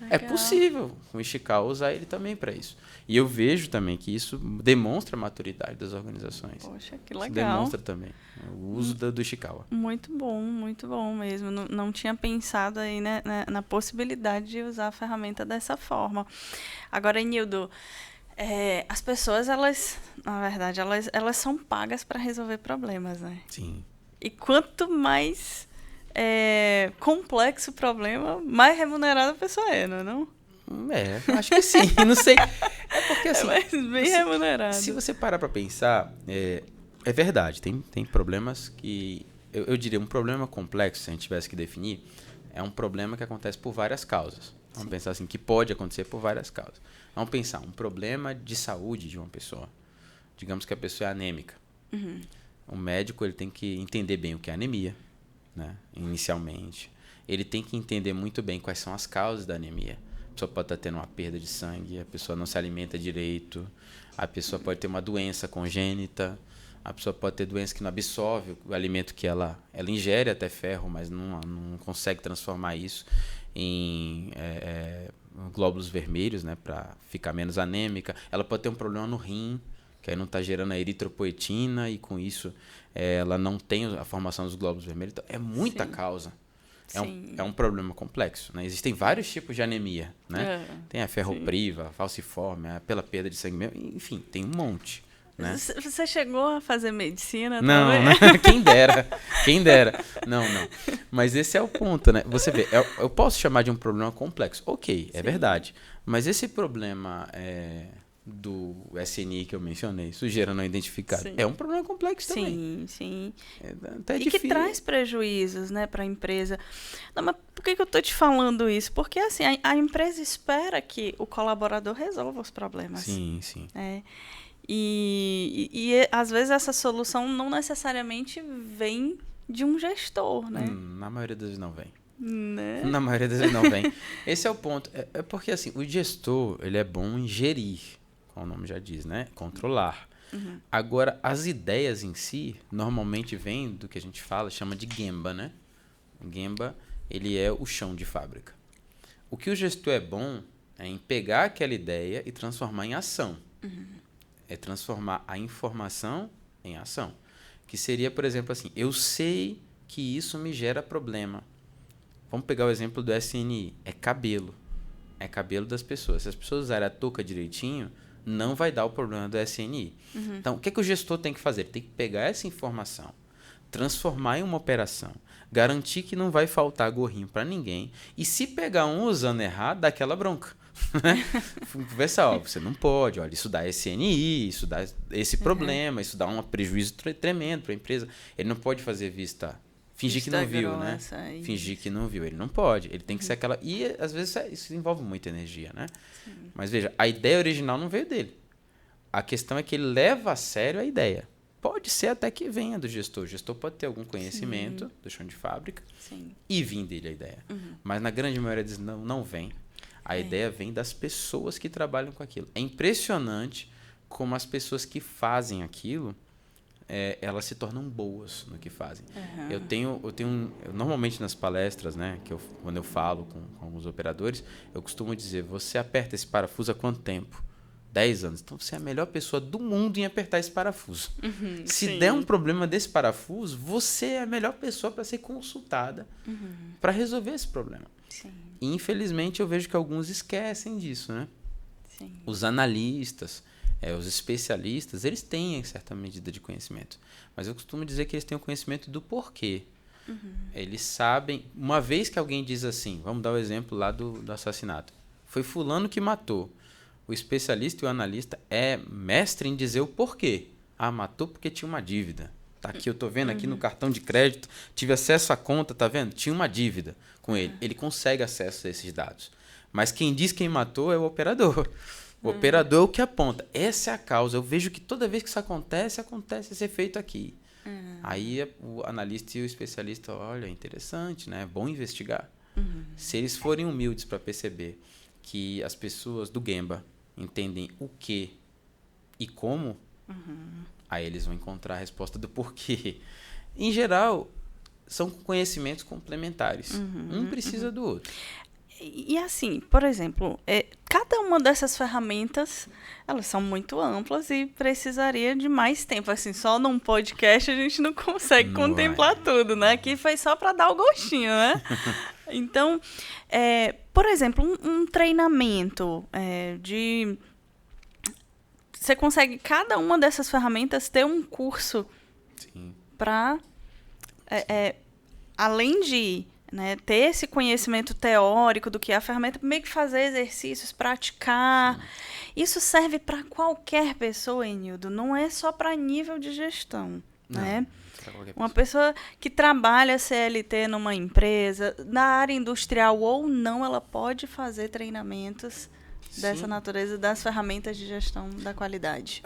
Speaker 2: É possível o Ishikawa usar ele também para isso. E eu vejo também que isso demonstra a maturidade das organizações.
Speaker 1: Poxa, que legal.
Speaker 2: Isso demonstra também o uso do Ishikawa.
Speaker 1: Muito bom mesmo. Não tinha pensado aí, né, na possibilidade de usar a ferramenta dessa forma. Agora, Nildo, as pessoas, na verdade, elas são pagas para resolver problemas, né?
Speaker 2: Sim.
Speaker 1: E quanto mais complexo o problema, mais remunerada a pessoa é, não?
Speaker 2: Acho que sim. Não sei. É porque assim...
Speaker 1: bem remunerado.
Speaker 2: Se você parar para pensar, é verdade. Tem problemas que... Eu diria, um problema complexo, se a gente tivesse que definir, é um problema que acontece por várias causas. Vamos pensar assim, que pode acontecer por várias causas. Vamos pensar, um problema de saúde de uma pessoa. Digamos que a pessoa é anêmica. O médico ele tem que entender bem o que é anemia, né? Inicialmente. Ele tem que entender muito bem quais são as causas da anemia. A pessoa pode estar tendo uma perda de sangue, a pessoa não se alimenta direito, a pessoa pode ter uma doença congênita, a pessoa pode ter doença que não absorve o alimento que ela ingere até ferro, mas não consegue transformar isso em glóbulos vermelhos, né, para ficar menos anêmica. Ela pode ter um problema no rim, que aí não está gerando a eritropoetina e com isso ela não tem a formação dos glóbulos vermelhos. Então, é muita causa. É um problema complexo, né? Existem vários tipos de anemia, né? Tem a ferropriva, a falciforme, pela perda de sangue mesmo, enfim, tem um monte, né?
Speaker 1: Você chegou a fazer medicina
Speaker 2: também? Não, quem dera. Não. Mas esse é o ponto, né? Você vê, eu posso chamar de um problema complexo. Ok, é verdade. Mas esse problema do SNI que eu mencionei, sujeira não identificada, é um problema complexo também.
Speaker 1: Sim.
Speaker 2: Até
Speaker 1: difícil. Que traz prejuízos, né, para a empresa. Não, mas por que eu tô te falando isso? Porque assim, a empresa espera que o colaborador resolva os problemas.
Speaker 2: Sim.
Speaker 1: E às vezes essa solução não necessariamente vem de um gestor, né?
Speaker 2: Na maioria das vezes não vem.
Speaker 1: Né?
Speaker 2: Na maioria das vezes não vem. Esse é o ponto. É porque assim, o gestor ele é bom em gerir, como o nome já diz, né? Controlar. Agora, as ideias em si, normalmente vêm do que a gente chama de Gemba, né? O Gemba, ele é o chão de fábrica. O que o gestor é bom é em pegar aquela ideia e transformar em ação. É transformar a informação em ação. Que seria, por exemplo, assim, eu sei que isso me gera problema. Vamos pegar o exemplo do SNI. É cabelo. É cabelo das pessoas. Se as pessoas usarem a touca direitinho, não vai dar o problema do SNI. Então, o que o gestor tem que fazer? Ele tem que pegar essa informação, transformar em uma operação, garantir que não vai faltar gorrinho para ninguém, e se pegar um usando errado, dá aquela bronca. Né? Conversar, ó, você não pode, olha, isso dá SNI, isso dá esse problema, isso dá um prejuízo tremendo para a empresa. Ele não pode fazer fingir que não viu, né? Fingir que não viu, ele não pode, ele tem que ser aquela... E às vezes isso envolve muita energia, né? Sim. Mas veja, a ideia original não veio dele. A questão é que ele leva a sério a ideia. Pode ser até que venha do gestor. O gestor pode ter algum conhecimento do chão de fábrica e vir dele a ideia. Mas na grande maioria das vezes não vem. A ideia vem das pessoas que trabalham com aquilo. É impressionante como as pessoas que fazem aquilo, elas se tornam boas no que fazem. Normalmente nas palestras, né, quando eu falo com alguns operadores, eu costumo dizer, você aperta esse parafuso há quanto tempo? 10 anos. Então você é a melhor pessoa do mundo em apertar esse parafuso. Se der um problema desse parafuso, você é a melhor pessoa para ser consultada para resolver esse problema. Sim. E, infelizmente, eu vejo que alguns esquecem disso, né? Sim. Os analistas, os especialistas, eles têm certa medida de conhecimento. Mas eu costumo dizer que eles têm o conhecimento do porquê. Eles sabem... Uma vez que alguém diz assim, vamos dar o exemplo lá do assassinato. Foi fulano que matou. O especialista e o analista é mestre em dizer o porquê. Ah, matou porque tinha uma dívida. Tá aqui, eu tô vendo aqui no cartão de crédito, tive acesso à conta, tá vendo? Tinha uma dívida com ele. Ele consegue acesso a esses dados. Mas quem diz quem matou é o operador. O operador é o que aponta. Essa é a causa. Eu vejo que toda vez que isso acontece esse efeito aqui. Aí o analista e o especialista, olha, interessante, né? É bom investigar. Se eles forem humildes para perceber que as pessoas do Gemba entendem o que e como, aí eles vão encontrar a resposta do porquê. Em geral, são conhecimentos complementares. Um precisa do outro.
Speaker 1: E assim, por exemplo, cada uma dessas ferramentas, elas são muito amplas e precisaria de mais tempo. Assim, só num podcast a gente não consegue contemplar tudo, né? Aqui foi só para dar o gostinho, né? Então, por exemplo, um treinamento você consegue, cada uma dessas ferramentas, ter um curso para, além de ter esse conhecimento teórico do que é a ferramenta, meio que fazer exercícios, praticar. Isso serve para qualquer pessoa, Enildo, não é só para nível de gestão, né? Uma pessoa que trabalha CLT numa empresa, na área industrial ou não, ela pode fazer treinamentos dessa natureza, das ferramentas de gestão da qualidade.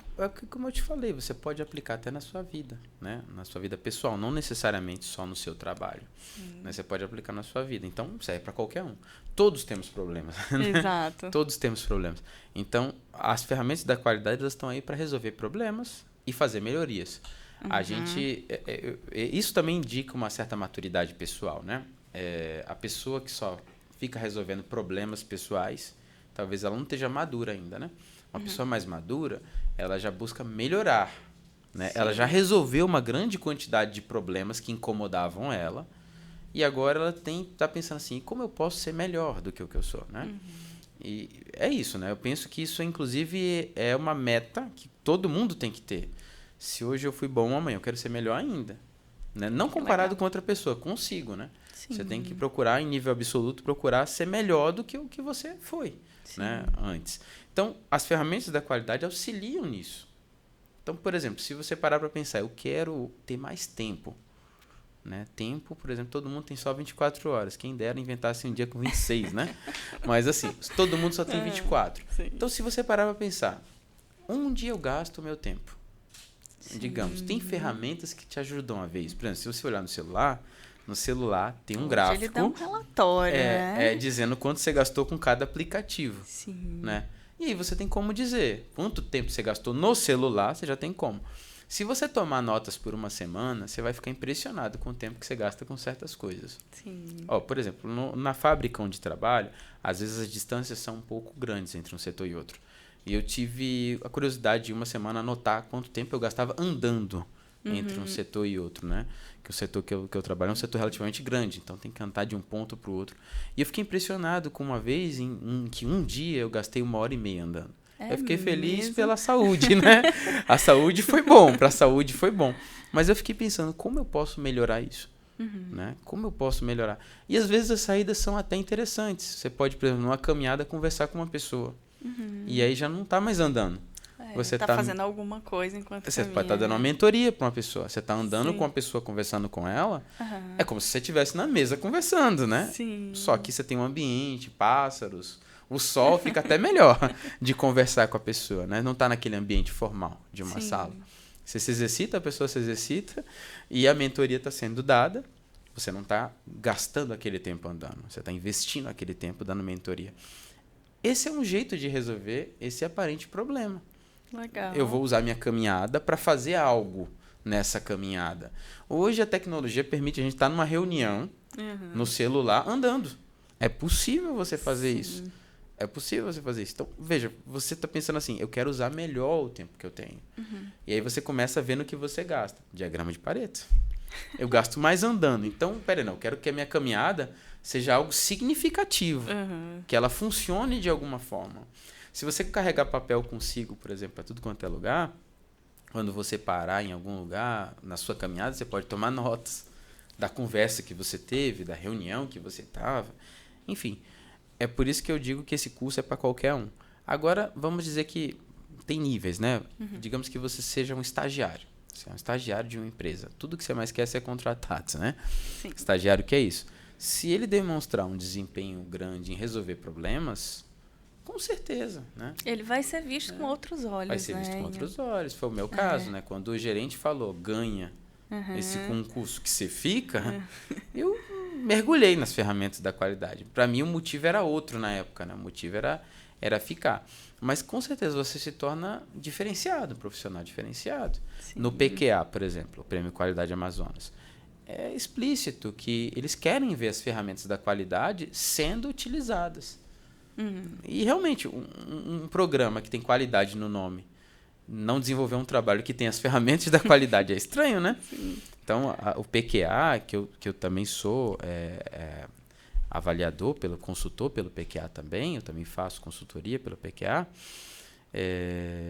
Speaker 2: Como eu te falei, você pode aplicar até na sua vida, né? Na sua vida pessoal, não necessariamente só no seu trabalho. Né? Você pode aplicar na sua vida. Então, serve para qualquer um. Todos temos problemas. Né?
Speaker 1: Exato.
Speaker 2: Todos temos problemas. Então, as ferramentas da qualidade, elas estão aí para resolver problemas e fazer melhorias. A gente... isso também indica uma certa maturidade pessoal, né? A pessoa que só fica resolvendo problemas pessoais, talvez ela não esteja madura ainda, né? Uma pessoa mais madura, ela já busca melhorar, né? Ela já resolveu uma grande quantidade de problemas que incomodavam ela e agora ela está pensando assim, como eu posso ser melhor do que o que eu sou, né? E é isso, né? Eu penso que isso, inclusive, é uma meta que todo mundo tem que ter. Se hoje eu fui bom, amanhã eu quero ser melhor ainda. Né? Não comparado com outra pessoa, consigo, né? Você tem que procurar, em nível absoluto, procurar ser melhor do que o que você foi, né? Antes. Então, as ferramentas da qualidade auxiliam nisso. Então, por exemplo, se você parar para pensar, eu quero ter mais tempo. Né? Tempo, por exemplo, todo mundo tem só 24 horas. Quem dera inventasse um dia com 26, né? Mas assim, todo mundo só tem 24. Então, se você parar para pensar, um dia eu gasto o meu tempo. Digamos, tem ferramentas que te ajudam a ver isso. Por exemplo, se você olhar no celular tem um gráfico.
Speaker 1: Ele dá um relatório, né?
Speaker 2: Dizendo quanto você gastou com cada aplicativo. Né? E aí você tem como dizer quanto tempo você gastou no celular, você já tem como. Se você tomar notas por uma semana, você vai ficar impressionado com o tempo que você gasta com certas coisas. Por exemplo, na fábrica onde trabalho, às vezes as distâncias são um pouco grandes entre um setor e outro. E eu tive a curiosidade de uma semana anotar quanto tempo eu gastava andando entre um setor e outro, né? Que o setor que eu trabalho é um setor relativamente grande, então tem que andar de um ponto para o outro. E eu fiquei impressionado com uma vez que um dia eu gastei 1h30 andando.
Speaker 1: É
Speaker 2: eu fiquei feliz
Speaker 1: mesmo?
Speaker 2: pela saúde, né? A saúde foi bom, para a saúde foi bom. Mas eu fiquei pensando, como eu posso melhorar isso? Né? Como eu posso melhorar? E às vezes as saídas são até interessantes. Você pode, por exemplo, numa caminhada, conversar com uma pessoa. E aí já não está mais andando. Você
Speaker 1: tá fazendo alguma coisa enquanto
Speaker 2: Você
Speaker 1: caminha,
Speaker 2: pode estar dando
Speaker 1: né?
Speaker 2: uma mentoria para uma pessoa. Você está andando
Speaker 1: Sim.
Speaker 2: com uma pessoa, conversando com ela.
Speaker 1: Aham.
Speaker 2: É como se você estivesse na mesa conversando, né?
Speaker 1: Sim.
Speaker 2: Só que você tem um ambiente, pássaros. O sol fica até melhor de conversar com a pessoa, né? Não está naquele ambiente formal de uma
Speaker 1: Sim.
Speaker 2: sala. Você se exercita, a pessoa se exercita e a mentoria está sendo dada. Você não está gastando aquele tempo andando. Você está investindo aquele tempo dando mentoria. Esse é um jeito de resolver esse aparente problema.
Speaker 1: Legal.
Speaker 2: Eu vou usar minha caminhada para fazer algo nessa caminhada. Hoje a tecnologia permite a gente estar numa reunião no celular andando. É possível você fazer isso. É possível você fazer isso. Então, veja, você está pensando assim, eu quero usar melhor o tempo que eu tenho. E aí você começa a ver no que você gasta. Diagrama de Pareto. Eu gasto mais andando. Então, eu quero que a minha caminhada seja algo significativo. Que ela funcione de alguma forma. Se você carregar papel consigo, por exemplo, para tudo quanto é lugar, quando você parar em algum lugar, na sua caminhada, você pode tomar notas da conversa que você teve, da reunião que você estava. Enfim, é por isso que eu digo que esse curso é para qualquer um. Agora, vamos dizer que tem níveis, né? Digamos que você seja um estagiário. Você é um estagiário de uma empresa. Tudo que você mais quer é ser contratado, né?
Speaker 1: Sim.
Speaker 2: Estagiário, que é isso? Se ele demonstrar um desempenho grande em resolver problemas, com certeza, né?
Speaker 1: Ele vai ser visto com outros olhos,
Speaker 2: Vai ser visto com outros olhos. Foi o meu caso, né? Quando o gerente falou, ganha esse concurso que você fica, eu mergulhei nas ferramentas da qualidade. Para mim, o motivo era outro na época, né? O motivo era ficar. Mas, com certeza, você se torna diferenciado, um profissional diferenciado.
Speaker 1: Sim.
Speaker 2: No PQA, por exemplo, o Prêmio Qualidade Amazonas, é explícito que eles querem ver as ferramentas da qualidade sendo utilizadas. E, realmente, um programa que tem qualidade no nome não desenvolver um trabalho que tem as ferramentas da qualidade é estranho, né?
Speaker 1: Sim.
Speaker 2: Então, o PQA, que eu também sou avaliador, consultor pelo PQA também, eu também faço consultoria pelo PQA,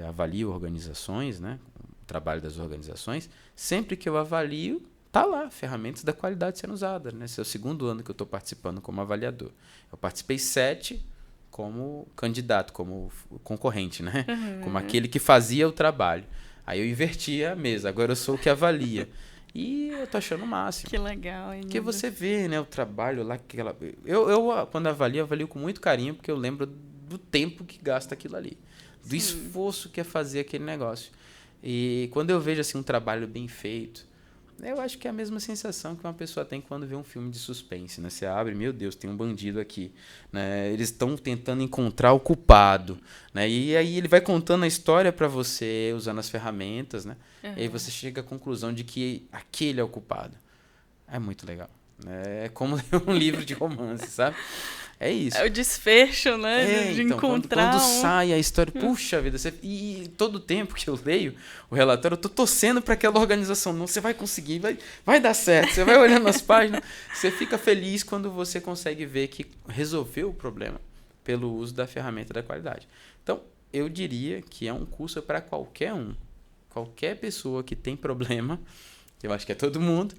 Speaker 2: avalio organizações, né? O trabalho das organizações. Sempre que eu avalio, tá lá, ferramentas da qualidade sendo usadas. Né? Esse é o segundo ano que eu estou participando como avaliador. Eu participei 7 como candidato, como concorrente, né? Como aquele que fazia o trabalho. Aí eu invertia a mesa, agora eu sou o que avalia. E eu tô achando o máximo.
Speaker 1: Que legal, hein?
Speaker 2: Porque você vê, né, o trabalho lá. Eu quando avalio com muito carinho, porque eu lembro do tempo que gasta aquilo ali. Do esforço que é fazer aquele negócio. E quando eu vejo assim, um trabalho bem feito, eu acho que é a mesma sensação que uma pessoa tem quando vê um filme de suspense, né? Você abre, meu Deus, tem um bandido aqui, né? Eles estão tentando encontrar o culpado, né? E aí ele vai contando a história para você, usando as ferramentas, né? E aí você chega à conclusão de que aquele é o culpado. É muito legal, né? É como ler um livro de romance, sabe? É isso.
Speaker 1: É o desfecho, né? De
Speaker 2: Então,
Speaker 1: encontrar
Speaker 2: quando sai a história, puxa vida, e todo o tempo que eu leio o relatório, eu tô torcendo para aquela organização. Não, você vai conseguir, vai dar certo. Você vai olhando as páginas, você fica feliz quando você consegue ver que resolveu o problema pelo uso da ferramenta da qualidade. Então, eu diria que é um curso para qualquer um. Qualquer pessoa que tem problema, eu acho que é todo mundo,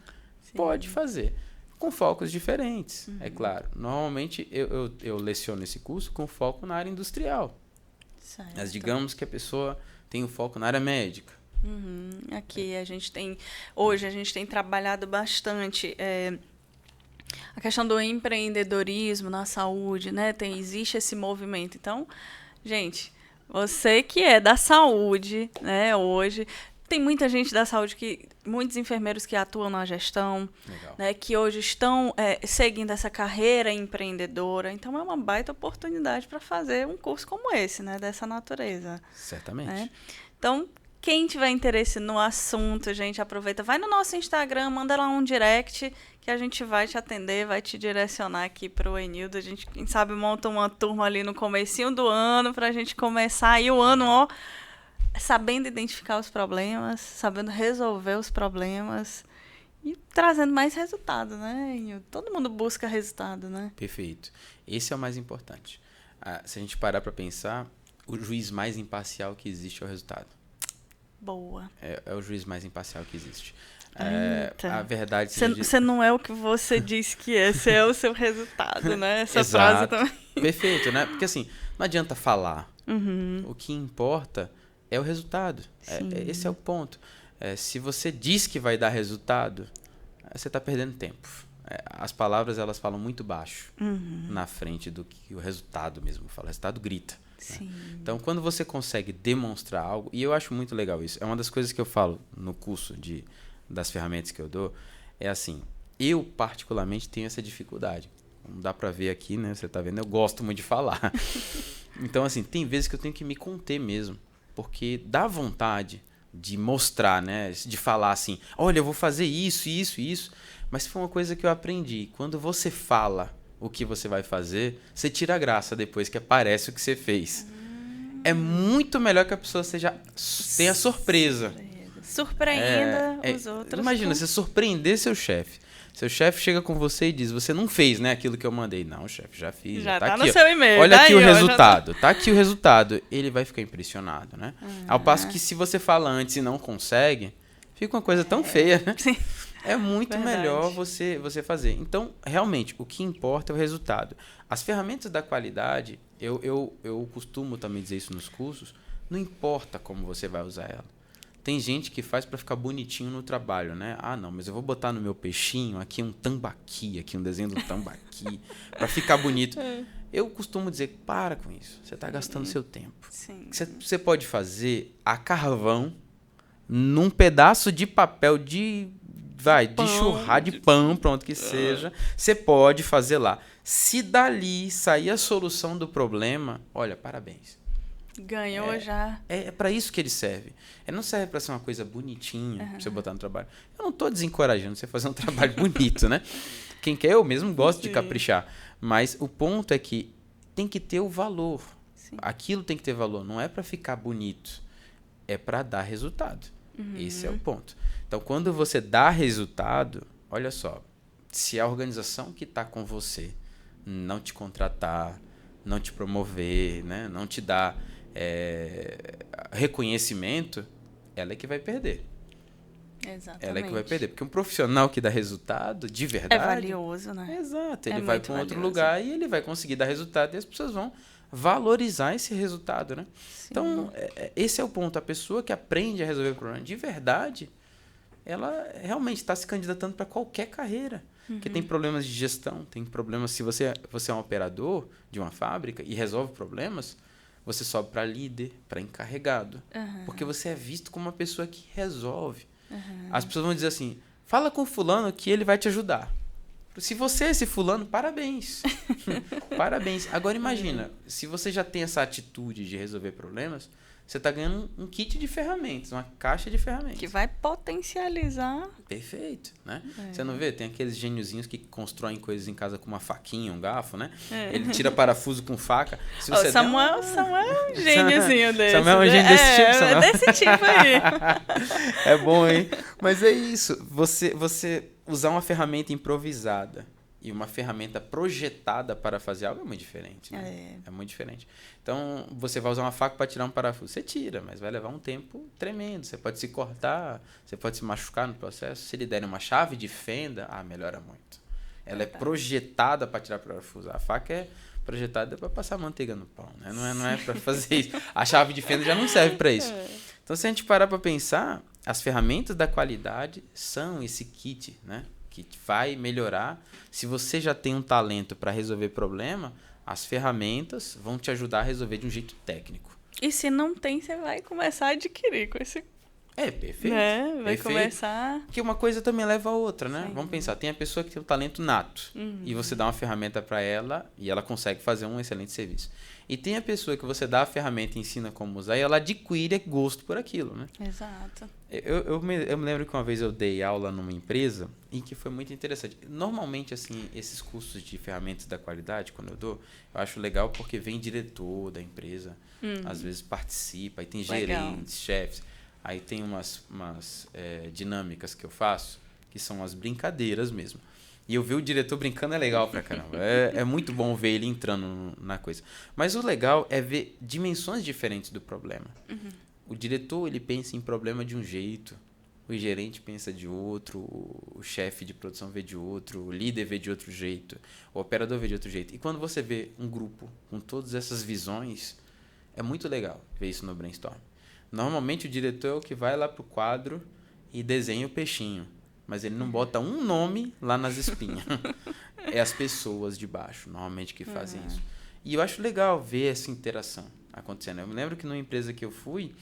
Speaker 2: pode fazer. Com focos diferentes, é claro. Normalmente, eu leciono esse curso com foco na área industrial.
Speaker 1: Certo.
Speaker 2: Mas digamos que a pessoa tem um foco na área médica.
Speaker 1: Aqui hoje a gente tem trabalhado bastante a questão do empreendedorismo na saúde, né? Existe esse movimento. Então, gente, você que é da saúde, né, hoje, tem muita gente da saúde, muitos enfermeiros que atuam na gestão, né, que hoje estão seguindo essa carreira empreendedora. Então, é uma baita oportunidade para fazer um curso como esse, né, dessa natureza.
Speaker 2: Certamente.
Speaker 1: Né? Então, quem tiver interesse no assunto, gente, aproveita, vai no nosso Instagram, manda lá um direct que a gente vai te atender, vai te direcionar aqui para o Enildo. A gente, quem sabe, monta uma turma ali no comecinho do ano para a gente começar aí o ano, ó, sabendo identificar os problemas, sabendo resolver os problemas e trazendo mais resultado, né? Todo mundo busca resultado, né?
Speaker 2: Perfeito. Esse é o mais importante. Se a gente parar para pensar, o juiz mais imparcial que existe é o resultado.
Speaker 1: Boa.
Speaker 2: É o juiz mais imparcial que existe.
Speaker 1: Eita.
Speaker 2: A verdade...
Speaker 1: Você não é o que você disse que é, você é o seu resultado, né? Essa frase
Speaker 2: Exato.
Speaker 1: também.
Speaker 2: Perfeito, né? Porque assim, não adianta falar.
Speaker 1: Uhum.
Speaker 2: O que importa é o resultado. Esse é o ponto. Se você diz que vai dar resultado, você está perdendo tempo. As palavras, elas falam muito baixo na frente do que o resultado mesmo fala. O resultado grita. Né? Então, quando você consegue demonstrar algo, e eu acho muito legal isso, é uma das coisas que eu falo no curso das ferramentas que eu dou, é assim, eu particularmente tenho essa dificuldade. Não dá pra ver aqui, né? Você tá vendo, eu gosto muito de falar. Então, assim, tem vezes que eu tenho que me conter mesmo, porque dá vontade de mostrar, né? De falar assim, olha, eu vou fazer isso, isso, isso. Mas foi uma coisa que eu aprendi. Quando você fala o que você vai fazer, você tira a graça depois que aparece o que você fez. É muito melhor que a pessoa tenha surpresa.
Speaker 1: Surpreenda os outros.
Speaker 2: Imagina, você surpreender seu chefe. Seu chefe chega com você e diz, você não fez, né, aquilo que eu mandei. Não, chefe, já fiz.
Speaker 1: Já
Speaker 2: tá
Speaker 1: tá
Speaker 2: aqui,
Speaker 1: no seu e-mail.
Speaker 2: Olha
Speaker 1: tá
Speaker 2: aqui
Speaker 1: aí,
Speaker 2: o resultado.
Speaker 1: Tá...
Speaker 2: Tá aqui o resultado. Ele vai ficar impressionado, né? Ao passo que se você fala antes e não consegue, fica uma coisa tão feia, né?
Speaker 1: Sim.
Speaker 2: É muito
Speaker 1: Verdade.
Speaker 2: melhor você fazer. Então, realmente, o que importa é o resultado. As ferramentas da qualidade, eu costumo também dizer isso nos cursos, não importa como você vai usar ela. Tem gente que faz para ficar bonitinho no trabalho, né? Ah, não, mas eu vou botar no meu peixinho aqui um tambaqui, aqui um desenho do tambaqui, para ficar bonito. Eu costumo dizer, para com isso. Você está gastando seu tempo. Você pode fazer a carvão num pedaço de papel de churrar, de pão, pronto que seja. Você pode fazer lá. Se dali sair a solução do problema, olha, parabéns.
Speaker 1: Ganhou já.
Speaker 2: É para isso que ele serve. Ele não serve para ser uma coisa bonitinha, pra você botar no trabalho. Eu não estou desencorajando você fazer um trabalho bonito, né? Quem quer, eu mesmo gosto de caprichar. Mas o ponto é que tem que ter o valor. Sim. Aquilo tem que ter valor. Não é para ficar bonito. É para dar resultado. Esse é o ponto. Então, quando você dá resultado, olha só. Se a organização que está com você não te contratar, não te promover, né? Não te dar reconhecimento, ela é que vai perder.
Speaker 1: Exatamente.
Speaker 2: Ela é que vai perder. Porque um profissional que dá resultado, de verdade...
Speaker 1: É valioso, né?
Speaker 2: Exato. Ele vai para um outro lugar e ele vai conseguir dar resultado e as pessoas vão valorizar esse resultado, né? Sim. Então, esse é o ponto. A pessoa que aprende a resolver o problema de verdade, ela realmente está se candidatando para qualquer carreira. Porque tem problemas de gestão, tem problemas... Se você é um operador de uma fábrica e resolve problemas, você sobe para líder, para encarregado. Porque você é visto como uma pessoa que resolve. As pessoas vão dizer assim, fala com o fulano que ele vai te ajudar. Se você é esse fulano, parabéns. Parabéns. Agora imagina, se você já tem essa atitude de resolver problemas, você está ganhando um kit de ferramentas, uma caixa de ferramentas.
Speaker 1: Que vai potencializar.
Speaker 2: Perfeito, né? Você não vê? Tem aqueles gêniozinhos que constroem coisas em casa com uma faquinha, um garfo, né? Ele tira parafuso com faca. Se você
Speaker 1: Samuel é um gêniozinho desse.
Speaker 2: Samuel é um gênio desse tipo, Samuel.
Speaker 1: É desse tipo aí.
Speaker 2: É bom, hein? Mas é isso. Você usar uma ferramenta improvisada e uma ferramenta projetada para fazer algo é muito diferente. Né? É muito diferente. Então, você vai usar uma faca para tirar um parafuso. Você tira, mas vai levar um tempo tremendo. Você pode se cortar, você pode se machucar no processo. Se lhe derem uma chave de fenda, melhora muito. Ela é projetada para tirar parafuso. A faca é projetada para passar manteiga no pão. Né? Não é para fazer isso. A chave de fenda já não serve para isso. Então, se a gente parar para pensar, as ferramentas da qualidade são esse kit, né? Que vai melhorar. Se você já tem um talento para resolver problema, as ferramentas vão te ajudar a resolver de um jeito técnico.
Speaker 1: E se não tem, você vai começar a adquirir com esse...
Speaker 2: Perfeito.
Speaker 1: Né? Vai
Speaker 2: perfeito.
Speaker 1: Começar...
Speaker 2: Porque uma coisa também leva a outra, né?
Speaker 1: Sim.
Speaker 2: Vamos pensar, tem a pessoa que tem um talento nato e você dá uma ferramenta para ela e ela consegue fazer um excelente serviço. E tem a pessoa que você dá a ferramenta e ensina como usar e ela adquire gosto por aquilo, né?
Speaker 1: Exato.
Speaker 2: Eu me lembro que uma vez eu dei aula numa empresa e que foi muito interessante. Normalmente, assim, esses cursos de ferramentas da qualidade, quando eu acho legal porque vem diretor da empresa, às vezes participa, aí tem gerentes, chefes, aí tem umas dinâmicas que eu faço, que são as brincadeiras mesmo. E eu ver o diretor brincando é legal pra caramba. É muito bom ver ele entrando na coisa. Mas o legal é ver dimensões diferentes do problema. O diretor, ele pensa em problema de um jeito, o gerente pensa de outro, o chefe de produção vê de outro, o líder vê de outro jeito, o operador vê de outro jeito. E quando você vê um grupo com todas essas visões, é muito legal ver isso no brainstorm. Normalmente o diretor é o que vai lá pro quadro e desenha o peixinho, mas ele não bota um nome lá nas espinhas. É as pessoas de baixo, normalmente, que fazem isso. E eu acho legal ver essa interação acontecendo. Eu me lembro que numa empresa que eu fui,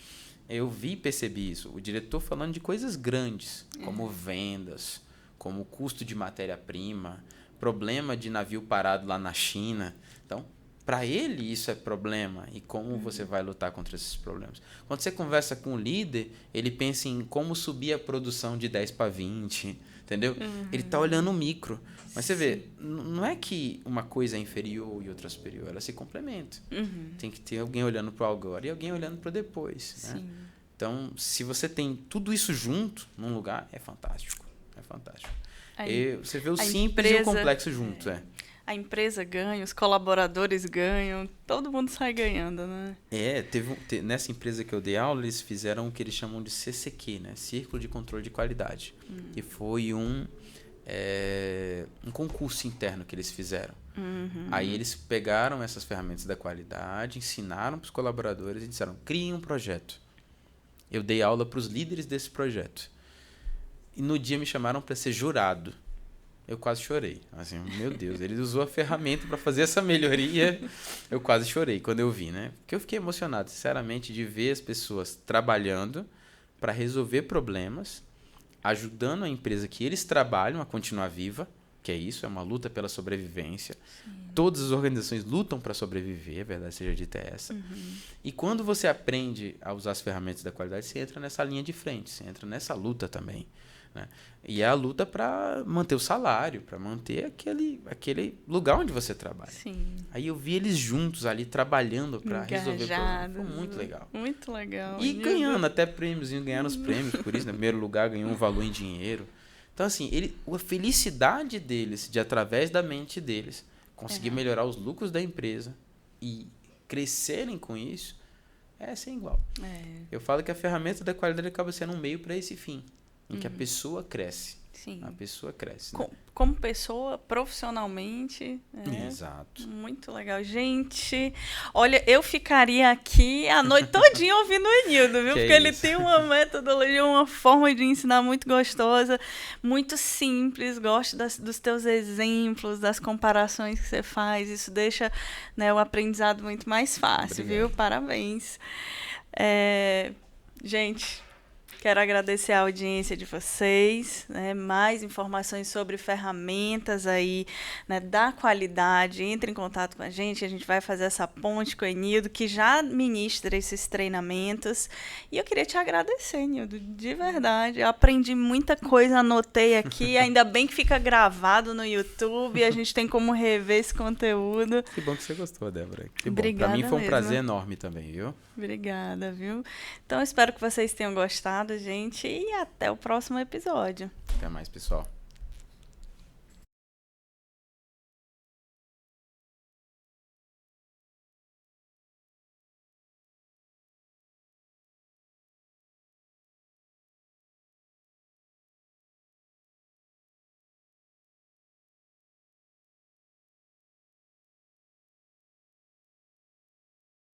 Speaker 2: eu vi e percebi isso. O diretor falando de coisas grandes, como vendas, como custo de matéria-prima, problema de navio parado lá na China. Então, para ele isso é problema e como você vai lutar contra esses problemas. Quando você conversa com o líder, ele pensa em como subir a produção de 10 para 20, entendeu? Ele está olhando o micro. Mas você vê, não é que uma coisa é inferior e outra superior, ela se complementa. Tem que ter alguém olhando para o agora e alguém olhando para o depois. Né? Então, se você tem tudo isso junto num lugar, é fantástico. É fantástico. Você vê o simples e o complexo junto.
Speaker 1: A empresa ganha, os colaboradores ganham, todo mundo sai ganhando, né?
Speaker 2: Nessa empresa que eu dei aula, eles fizeram o que eles chamam de CCQ, né? Círculo de Controle de Qualidade. Que foi um concurso interno que eles fizeram. Aí eles pegaram essas ferramentas da qualidade, ensinaram para os colaboradores e disseram, criem um projeto. Eu dei aula para os líderes desse projeto. E no dia me chamaram para ser jurado. Eu quase chorei. Assim, meu Deus, ele usou a ferramenta para fazer essa melhoria. Eu quase chorei quando eu vi, né? Porque eu fiquei emocionado, sinceramente, de ver as pessoas trabalhando para resolver problemas, ajudando a empresa que eles trabalham a continuar viva, que é isso, é uma luta pela sobrevivência. Todas as organizações lutam para sobreviver, a verdade seja dita essa. E quando você aprende a usar as ferramentas da qualidade, você entra nessa linha de frente, você entra nessa luta também. Né? E é a luta para manter o salário, para manter aquele lugar onde você trabalha. Aí eu vi eles juntos ali trabalhando para resolver o problema. Foi muito legal.
Speaker 1: Muito legal.
Speaker 2: E ganhando até prêmios, ganharam os prêmios por isso. No primeiro lugar ganhou um valor em dinheiro. Então, assim, a felicidade deles, de através da mente deles, conseguir melhorar os lucros da empresa e crescerem com isso, é sem igual. Eu falo que a ferramenta da qualidade acaba sendo um meio para esse fim. Em que a pessoa cresce. A pessoa cresce. Né?
Speaker 1: Como pessoa, profissionalmente.
Speaker 2: Exato.
Speaker 1: Muito legal. Gente, olha, eu ficaria aqui a noite todinha ouvindo o Enildo, viu? Porque ele tem uma metodologia, uma forma de ensinar muito gostosa, muito simples. Gosto dos teus exemplos, das comparações que você faz. Isso deixa, né, o aprendizado muito mais fácil, viu? Parabéns. Gente... Quero agradecer a audiência de vocês, né? Mais informações sobre ferramentas aí, né, da qualidade. Entre em contato com a gente vai fazer essa ponte com o Enildo, que já ministra esses treinamentos. E eu queria te agradecer, Enildo, de verdade. Eu aprendi muita coisa, anotei aqui, ainda bem que fica gravado no YouTube, a gente tem como rever esse conteúdo.
Speaker 2: Que bom que você gostou, Débora. Que bom.
Speaker 1: Obrigada.
Speaker 2: Pra mim foi um prazer enorme também, viu?
Speaker 1: Obrigada, viu? Então, eu espero que vocês tenham gostado, gente, e até o próximo episódio.
Speaker 2: Até mais, pessoal.